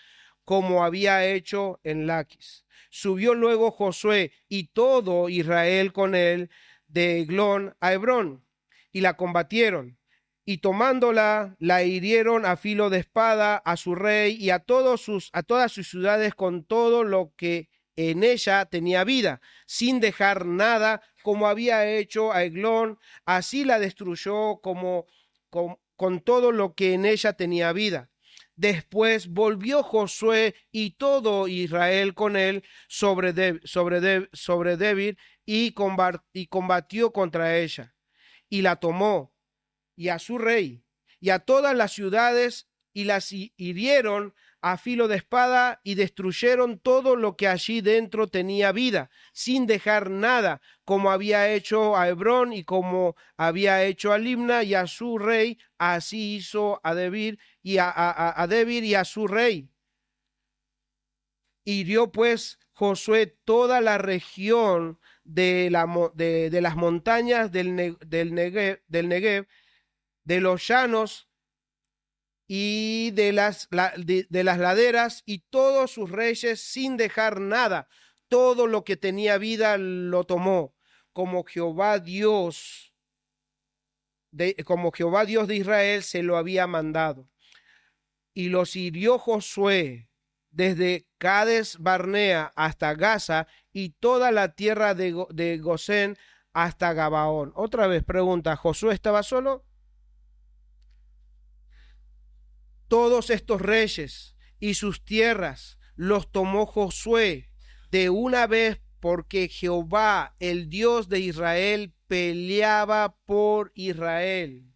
como había hecho en Laquis. Subió luego Josué y todo Israel con él de Eglón a Hebrón y la combatieron y tomándola la hirieron a filo de espada a su rey y a todas sus ciudades con todo lo que en ella tenía vida, sin dejar nada, como había hecho a Eglón, así la destruyó con todo lo que en ella tenía vida. Después volvió Josué y todo Israel con él sobre Debir y combatió contra ella y la tomó y a su rey y a todas las ciudades y las hirieron a filo de espada y destruyeron todo lo que allí dentro tenía vida, sin dejar nada, como había hecho a Hebrón y como había hecho a Limna y a su rey, así hizo a Debir y a Debir y a su rey. Hirió pues Josué toda la región de las montañas del Negev, de los llanos y de las laderas y todos sus reyes sin dejar nada. Todo lo que tenía vida lo tomó, como Jehová Dios de Israel se lo había mandado. Y los hirió Josué desde Cades Barnea hasta Gaza y toda la tierra de Gosén hasta Gabaón. Otra vez pregunta, ¿Josué estaba solo? Todos estos reyes y sus tierras los tomó Josué de una vez, porque Jehová, el Dios de Israel, peleaba por Israel.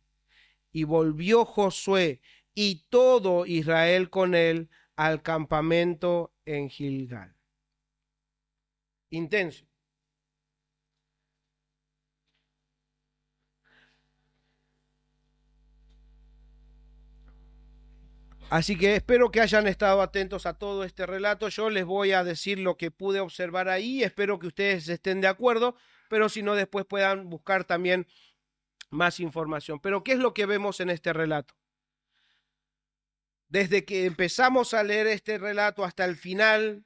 Y volvió Josué y todo Israel con él al campamento en Gilgal. Intenso. Así que espero que hayan estado atentos a todo este relato. Yo les voy a decir lo que pude observar ahí. Espero que ustedes estén de acuerdo, pero si no, después puedan buscar también más información. Pero ¿qué es lo que vemos en este relato? Desde que empezamos a leer este relato hasta el final,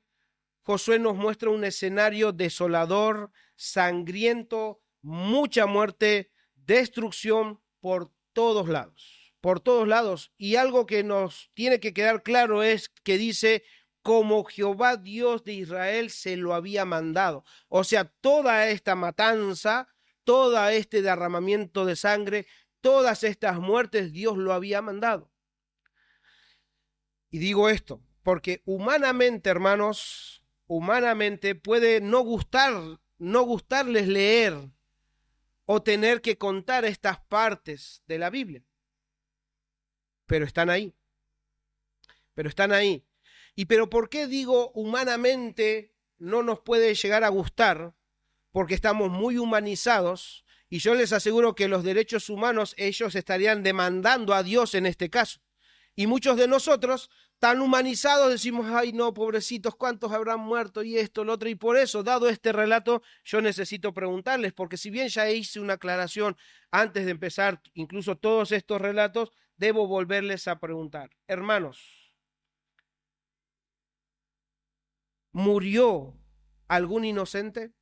Josué nos muestra un escenario desolador, sangriento, mucha muerte, destrucción por todos lados, por todos lados. Y algo que nos tiene que quedar claro es que dice, como Jehová Dios de Israel se lo había mandado. O sea, toda esta matanza, todo este derramamiento de sangre, todas estas muertes, Dios lo había mandado. Y digo esto, porque humanamente, hermanos, humanamente puede no gustarles leer o tener que contar estas partes de la Biblia. Pero están ahí. Pero están ahí. ¿Y pero por qué digo humanamente no nos puede llegar a gustar? Porque estamos muy humanizados y yo les aseguro que los derechos humanos ellos estarían demandando a Dios en este caso. Y muchos de nosotros, tan humanizados, decimos, ay no, pobrecitos, ¿cuántos habrán muerto? Y esto, lo otro. Y por eso, dado este relato, yo necesito preguntarles, porque si bien ya hice una aclaración antes de empezar incluso todos estos relatos, debo volverles a preguntar. Hermanos, ¿murió algún inocente?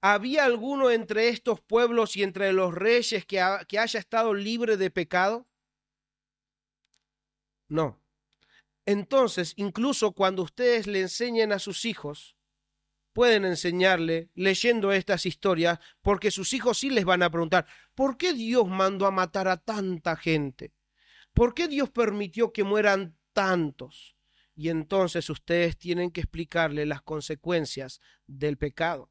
¿Había alguno entre estos pueblos y entre los reyes que haya estado libre de pecado? No. Entonces, incluso cuando ustedes le enseñen a sus hijos, pueden enseñarle leyendo estas historias, porque sus hijos sí les van a preguntar, ¿por qué Dios mandó a matar a tanta gente? ¿Por qué Dios permitió que mueran tantos? Y entonces ustedes tienen que explicarle las consecuencias del pecado.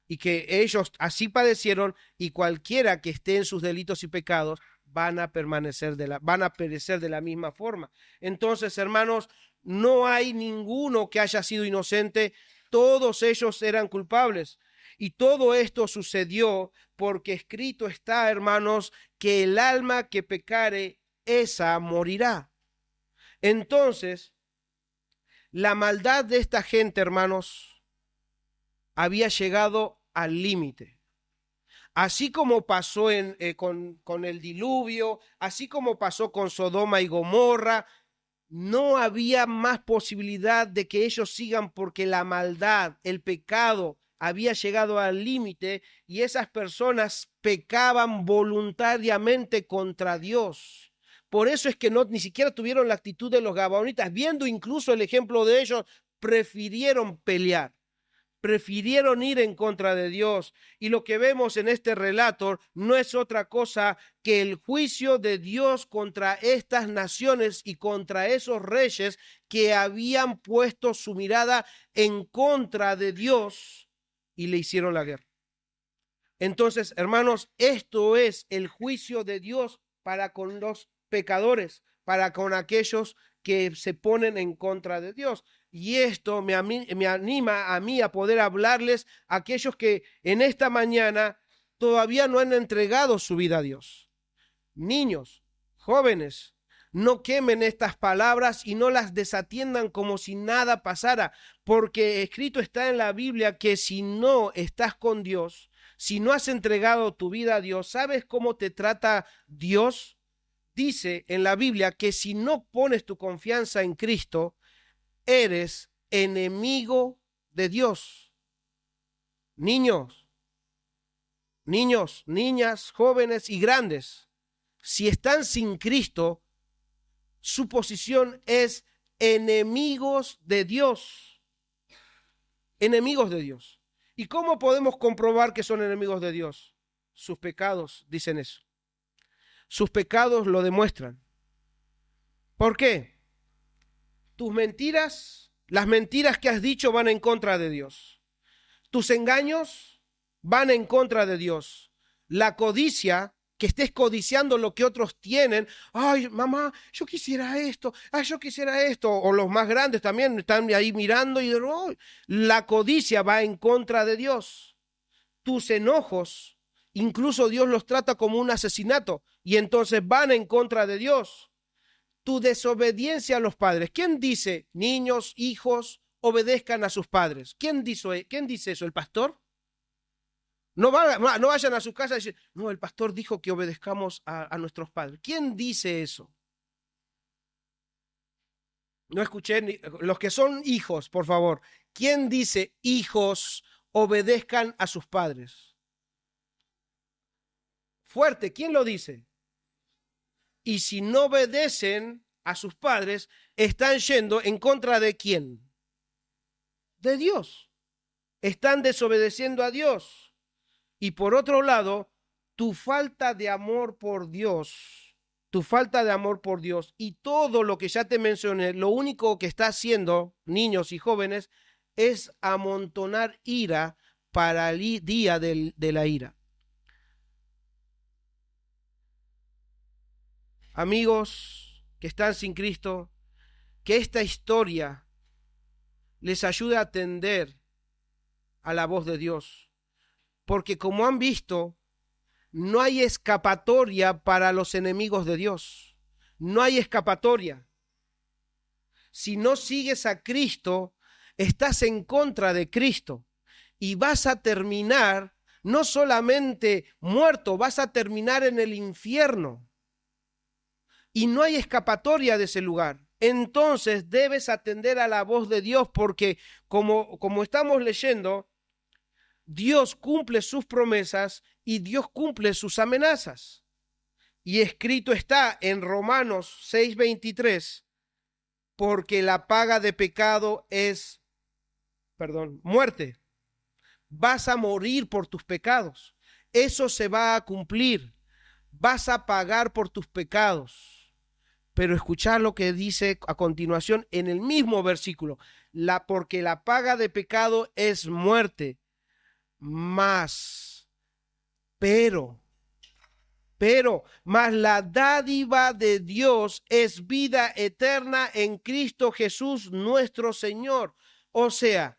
Y que ellos así padecieron y cualquiera que esté en sus delitos y pecados van a perecer de la misma forma. Entonces, hermanos, no hay ninguno que haya sido inocente, todos ellos eran culpables. Y todo esto sucedió porque escrito está, hermanos, que el alma que pecare, esa morirá. Entonces, la maldad de esta gente, hermanos, había llegado al límite. Así como pasó con el diluvio, así como pasó con Sodoma y Gomorra, no había más posibilidad de que ellos sigan porque la maldad, el pecado, había llegado al límite y esas personas pecaban voluntariamente contra Dios. Por eso es que ni siquiera tuvieron la actitud de los gabaonitas, viendo incluso el ejemplo de ellos, prefirieron pelear. Prefirieron ir en contra de Dios. Y lo que vemos en este relato no es otra cosa que el juicio de Dios contra estas naciones y contra esos reyes que habían puesto su mirada en contra de Dios y le hicieron la guerra. Entonces, hermanos, esto es el juicio de Dios para con los pecadores, para con aquellos que se ponen en contra de Dios. Y esto me anima a mí a poder hablarles a aquellos que en esta mañana todavía no han entregado su vida a Dios. Niños, jóvenes, no quemen estas palabras y no las desatiendan como si nada pasara, porque escrito está en la Biblia que si no estás con Dios, si no has entregado tu vida a Dios, ¿sabes cómo te trata Dios? Dice en la Biblia que si no pones tu confianza en Cristo, eres enemigo de Dios. Niños, niñas, jóvenes y grandes, si están sin Cristo, su posición es enemigos de Dios. Enemigos de Dios. ¿Y cómo podemos comprobar que son enemigos de Dios? Sus pecados dicen eso. Sus pecados lo demuestran. ¿Por qué? Tus mentiras, las mentiras que has dicho van en contra de Dios. Tus engaños van en contra de Dios. La codicia que estés codiciando lo que otros tienen. Ay, mamá, yo quisiera esto, ay, yo quisiera esto. O los más grandes también están ahí mirando y oh, la codicia va en contra de Dios. Tus enojos, incluso Dios los trata como un asesinato y entonces van en contra de Dios. Tu desobediencia a los padres. ¿Quién dice, niños, hijos, obedezcan a sus padres? ¿Quién dice eso? ¿El pastor? No vayan a su casa y dicen, no, el pastor dijo que obedezcamos a nuestros padres. ¿Quién dice eso? No escuché, los que son hijos, por favor. ¿Quién dice, hijos, obedezcan a sus padres? Fuerte, ¿quién lo dice? Y si no obedecen a sus padres, están yendo en contra de ¿quién? De Dios. Están desobedeciendo a Dios. Y por otro lado, tu falta de amor por Dios, y todo lo que ya te mencioné, lo único que está haciendo, niños y jóvenes, es amontonar ira para el día de la ira. Amigos que están sin Cristo, que esta historia les ayude a atender a la voz de Dios. Porque como han visto, no hay escapatoria para los enemigos de Dios. No hay escapatoria. Si no sigues a Cristo, estás en contra de Cristo y vas a terminar no solamente muerto, vas a terminar en el infierno. Y no hay escapatoria de ese lugar. Entonces debes atender a la voz de Dios porque como estamos leyendo, Dios cumple sus promesas y Dios cumple sus amenazas. Y escrito está en Romanos 6:23, porque la paga de pecado es, muerte. Vas a morir por tus pecados. Eso se va a cumplir. Vas a pagar por tus pecados. Pero escuchad lo que dice a continuación en el mismo versículo. Porque la paga de pecado es muerte. Mas la dádiva de Dios es vida eterna en Cristo Jesús nuestro Señor. O sea,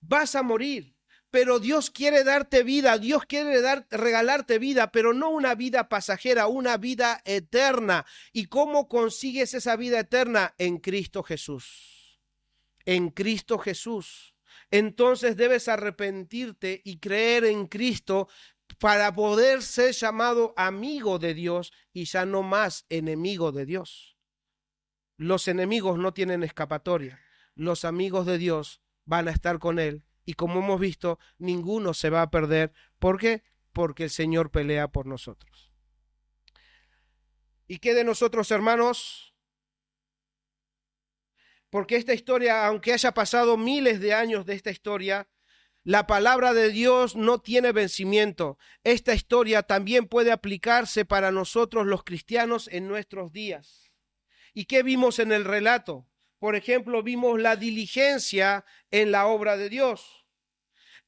vas a morir, pero Dios quiere darte vida, Dios quiere regalarte vida, pero no una vida pasajera, una vida eterna. ¿Y cómo consigues esa vida eterna? En Cristo Jesús. En Cristo Jesús. Entonces debes arrepentirte y creer en Cristo para poder ser llamado amigo de Dios y ya no más enemigo de Dios. Los enemigos no tienen escapatoria. Los amigos de Dios van a estar con Él. Y como hemos visto, ninguno se va a perder. ¿Por qué? Porque el Señor pelea por nosotros. ¿Y qué de nosotros, hermanos? Porque esta historia, aunque haya pasado miles de años de esta historia, la palabra de Dios no tiene vencimiento. Esta historia también puede aplicarse para nosotros los cristianos en nuestros días. ¿Y qué vimos en el relato? Por ejemplo, vimos la diligencia en la obra de Dios.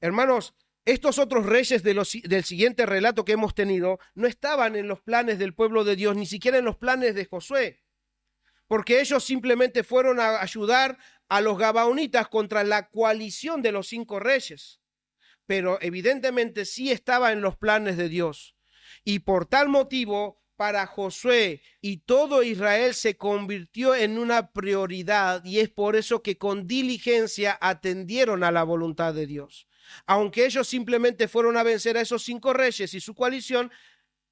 Hermanos, estos otros reyes del siguiente relato que hemos tenido no estaban en los planes del pueblo de Dios, ni siquiera en los planes de Josué, porque ellos simplemente fueron a ayudar a los gabaonitas contra la coalición de los 5 reyes. Pero evidentemente sí estaba en los planes de Dios. Y por tal motivo, para Josué y todo Israel se convirtió en una prioridad, y es por eso que con diligencia atendieron a la voluntad de Dios. Aunque ellos simplemente fueron a vencer a esos 5 reyes y su coalición,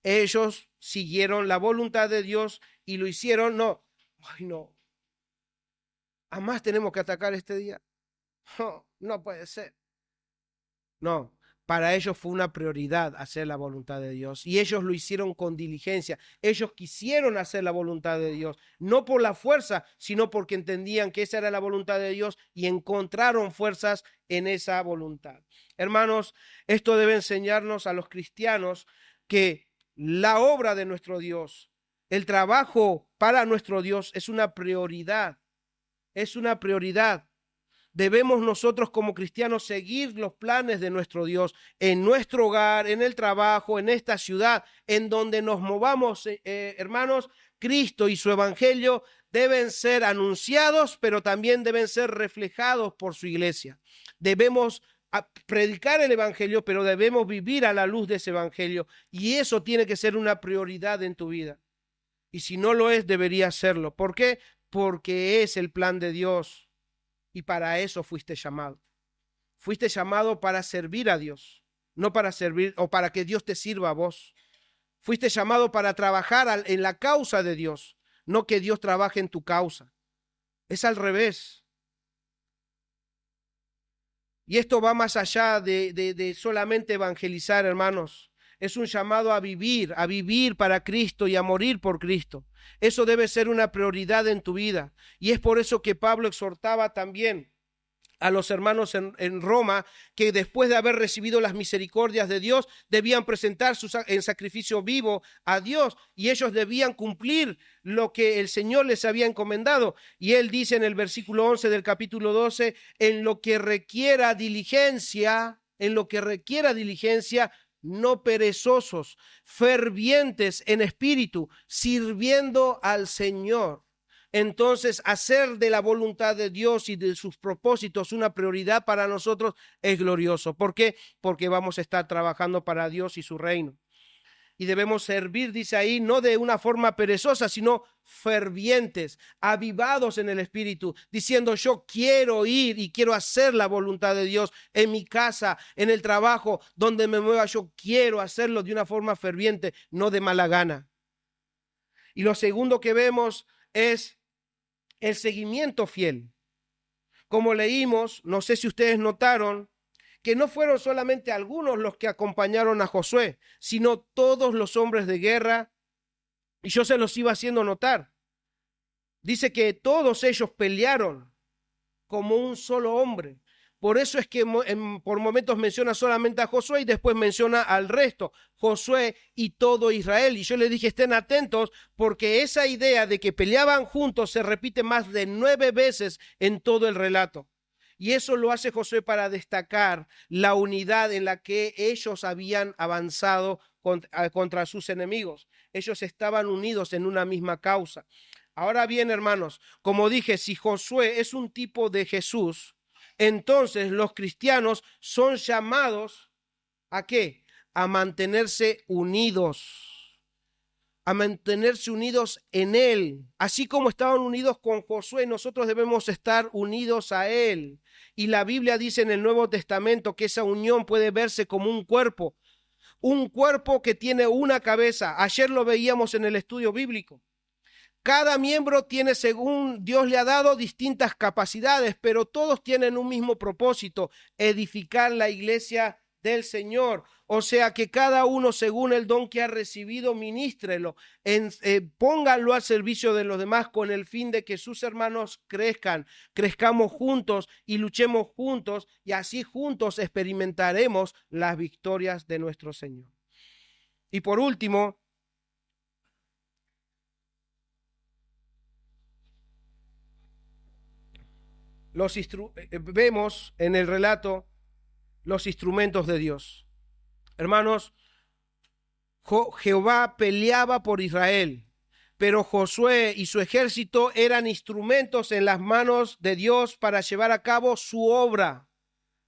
ellos siguieron la voluntad de Dios y lo hicieron. No, ¿a más tenemos que atacar este día? No puede ser. No, para ellos fue una prioridad hacer la voluntad de Dios y ellos lo hicieron con diligencia. Ellos quisieron hacer la voluntad de Dios, no por la fuerza, sino porque entendían que esa era la voluntad de Dios y encontraron fuerzas en esa voluntad. Hermanos, esto debe enseñarnos a los cristianos que la obra de nuestro Dios, el trabajo para nuestro Dios es una prioridad. Es una prioridad. Debemos nosotros como cristianos seguir los planes de nuestro Dios en nuestro hogar, en el trabajo, en esta ciudad, en donde nos movamos, hermanos. Cristo y su evangelio deben ser anunciados, pero también deben ser reflejados por su iglesia. Debemos predicar el evangelio, pero debemos vivir a la luz de ese evangelio, y eso tiene que ser una prioridad en tu vida. Y si no lo es, debería serlo. ¿Por qué? Porque es el plan de Dios. Y para eso fuiste llamado. Fuiste llamado para servir a Dios, no para servir o para que Dios te sirva a vos. Fuiste llamado para trabajar en la causa de Dios, no que Dios trabaje en tu causa. Es al revés. Y esto va más allá de solamente evangelizar, hermanos. Es un llamado a vivir para Cristo y a morir por Cristo. Eso debe ser una prioridad en tu vida. Y es por eso que Pablo exhortaba también a los hermanos en Roma, que después de haber recibido las misericordias de Dios, debían presentar en sacrificio vivo a Dios, y ellos debían cumplir lo que el Señor les había encomendado. Y él dice en el versículo 11 del capítulo 12, en lo que requiera diligencia, no perezosos, fervientes en espíritu, sirviendo al Señor. Entonces, hacer de la voluntad de Dios y de sus propósitos una prioridad para nosotros es glorioso. ¿Por qué? Porque vamos a estar trabajando para Dios y su reino. Y debemos servir, dice ahí, no de una forma perezosa, sino fervientes, avivados en el espíritu, diciendo: yo quiero ir y quiero hacer la voluntad de Dios en mi casa, en el trabajo, donde me mueva. Yo quiero hacerlo de una forma ferviente, no de mala gana. Y lo segundo que vemos es el seguimiento fiel. Como leímos, no sé si ustedes notaron, que no fueron solamente algunos los que acompañaron a Josué, sino todos los hombres de guerra, y yo se los iba haciendo notar. Dice que todos ellos pelearon como un solo hombre. Por eso es que por momentos menciona solamente a Josué y después menciona al resto, Josué y todo Israel. Y yo les dije, estén atentos, porque esa idea de que peleaban juntos se repite más de 9 veces en todo el relato. Y eso lo hace Josué para destacar la unidad en la que ellos habían avanzado contra sus enemigos. Ellos estaban unidos en una misma causa. Ahora bien, hermanos, como dije, si Josué es un tipo de Jesús, entonces los cristianos son llamados ¿a qué? A mantenerse unidos. A mantenerse unidos en Él. Así como estaban unidos con Josué, nosotros debemos estar unidos a Él. Y la Biblia dice en el Nuevo Testamento que esa unión puede verse como un cuerpo que tiene una cabeza. Ayer lo veíamos en el estudio bíblico. Cada miembro tiene, según Dios le ha dado, distintas capacidades, pero todos tienen un mismo propósito: edificar la iglesia del Señor. O sea que cada uno, según el don que ha recibido, ministrelo, póngalo al servicio de los demás, con el fin de que sus hermanos crezcamos juntos y luchemos juntos, y así juntos experimentaremos las victorias de nuestro Señor. Y por último, vemos en el relato los instrumentos de Dios. Hermanos, Jehová peleaba por Israel, pero Josué y su ejército eran instrumentos en las manos de Dios para llevar a cabo su obra,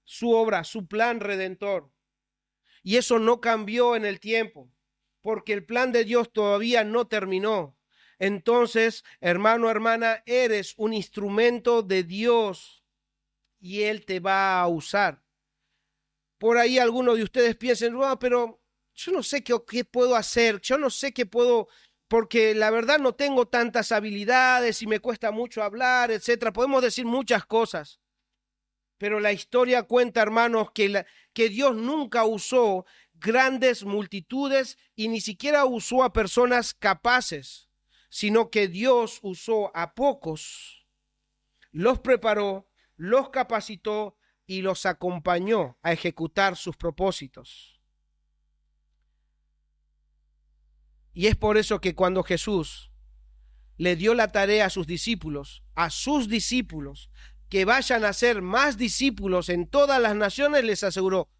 su plan redentor. Y eso no cambió en el tiempo, porque el plan de Dios todavía no terminó. Entonces, hermano, hermana, eres un instrumento de Dios y Él te va a usar. Por ahí algunos de ustedes piensen: pero yo no sé qué puedo hacer, yo no sé qué puedo, porque la verdad no tengo tantas habilidades y me cuesta mucho hablar, etcétera. Podemos decir muchas cosas, pero la historia cuenta, hermanos, que Dios nunca usó grandes multitudes y ni siquiera usó a personas capaces, sino que Dios usó a pocos, los preparó, los capacitó y los acompañó a ejecutar sus propósitos. Y es por eso que cuando Jesús le dio la tarea a sus discípulos, que vayan a ser más discípulos en todas las naciones, les aseguró,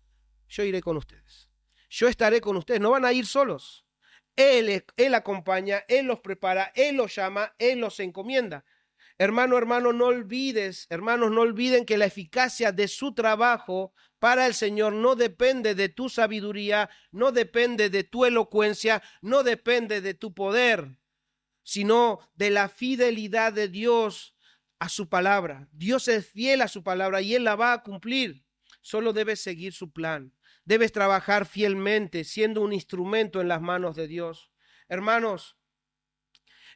yo iré con ustedes. Yo estaré con ustedes, no van a ir solos. Él acompaña, Él los prepara, Él los llama, Él los encomienda. Hermano, no olvides, hermanos, no olviden que la eficacia de su trabajo para el Señor no depende de tu sabiduría, no depende de tu elocuencia, no depende de tu poder, sino de la fidelidad de Dios a su palabra. Dios es fiel a su palabra y Él la va a cumplir. Solo debes seguir su plan. Debes trabajar fielmente, siendo un instrumento en las manos de Dios. Hermanos,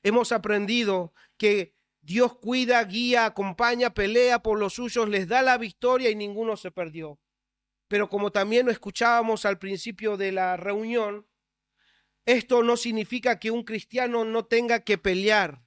hemos aprendido que Dios cuida, guía, acompaña, pelea por los suyos, les da la victoria y ninguno se perdió. Pero como también lo escuchábamos al principio de la reunión, esto no significa que un cristiano no tenga que pelear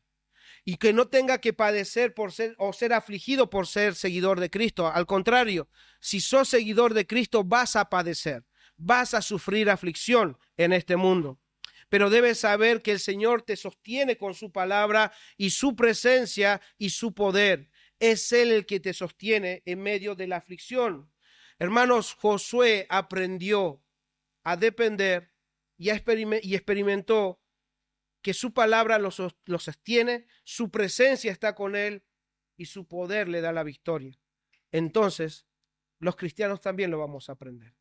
y que no tenga que padecer por ser o ser afligido por ser seguidor de Cristo. Al contrario, si sos seguidor de Cristo vas a padecer, vas a sufrir aflicción en este mundo. Pero debes saber que el Señor te sostiene con su palabra y su presencia y su poder. Es Él el que te sostiene en medio de la aflicción. Hermanos, Josué aprendió a depender y experimentó que su palabra lo sostiene, su presencia está con él y su poder le da la victoria. Entonces, los cristianos también lo vamos a aprender.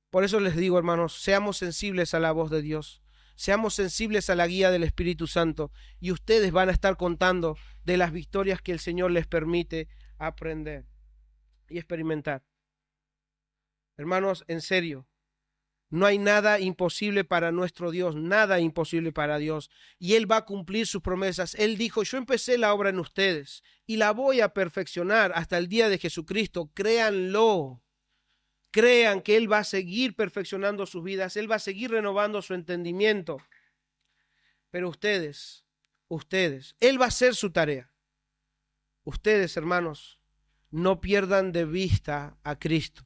Por eso les digo, hermanos, seamos sensibles a la voz de Dios, seamos sensibles a la guía del Espíritu Santo y ustedes van a estar contando de las victorias que el Señor les permite aprender y experimentar. Hermanos, en serio, no hay nada imposible para nuestro Dios, nada imposible para Dios. Y Él va a cumplir sus promesas. Él dijo, yo empecé la obra en ustedes y la voy a perfeccionar hasta el día de Jesucristo. Créanlo. Crean que Él va a seguir perfeccionando sus vidas. Él va a seguir renovando su entendimiento. Pero ustedes, Él va a hacer su tarea. Ustedes, hermanos, no pierdan de vista a Cristo.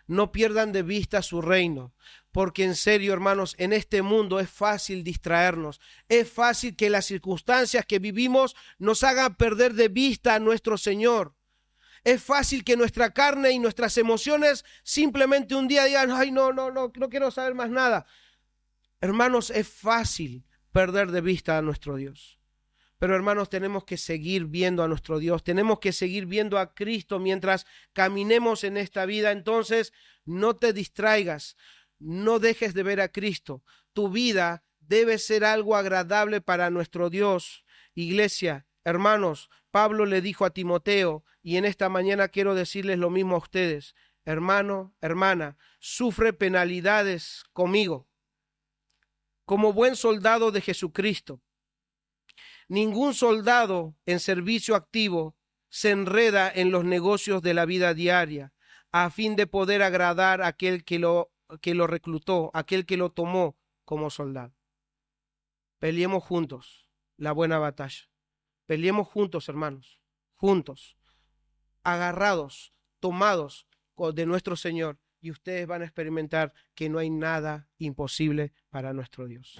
No pierdan de vista su reino, porque en serio, hermanos, en este mundo es fácil distraernos, es fácil que las circunstancias que vivimos nos hagan perder de vista a nuestro Señor. Es fácil que nuestra carne y nuestras emociones simplemente un día digan, ay, no quiero saber más nada. Hermanos, es fácil perder de vista a nuestro Dios. Pero hermanos, tenemos que seguir viendo a nuestro Dios, tenemos que seguir viendo a Cristo mientras caminemos en esta vida. Entonces, no te distraigas, no dejes de ver a Cristo. Tu vida debe ser algo agradable para nuestro Dios. Iglesia, hermanos, Pablo le dijo a Timoteo, y en esta mañana quiero decirles lo mismo a ustedes. Hermano, hermana, sufre penalidades conmigo, como buen soldado de Jesucristo. Ningún soldado en servicio activo se enreda en los negocios de la vida diaria a fin de poder agradar a aquel que lo reclutó, aquel que lo tomó como soldado. Peleemos juntos la buena batalla. Peleemos juntos, hermanos, juntos, agarrados, tomados de nuestro Señor, y ustedes van a experimentar que no hay nada imposible para nuestro Dios.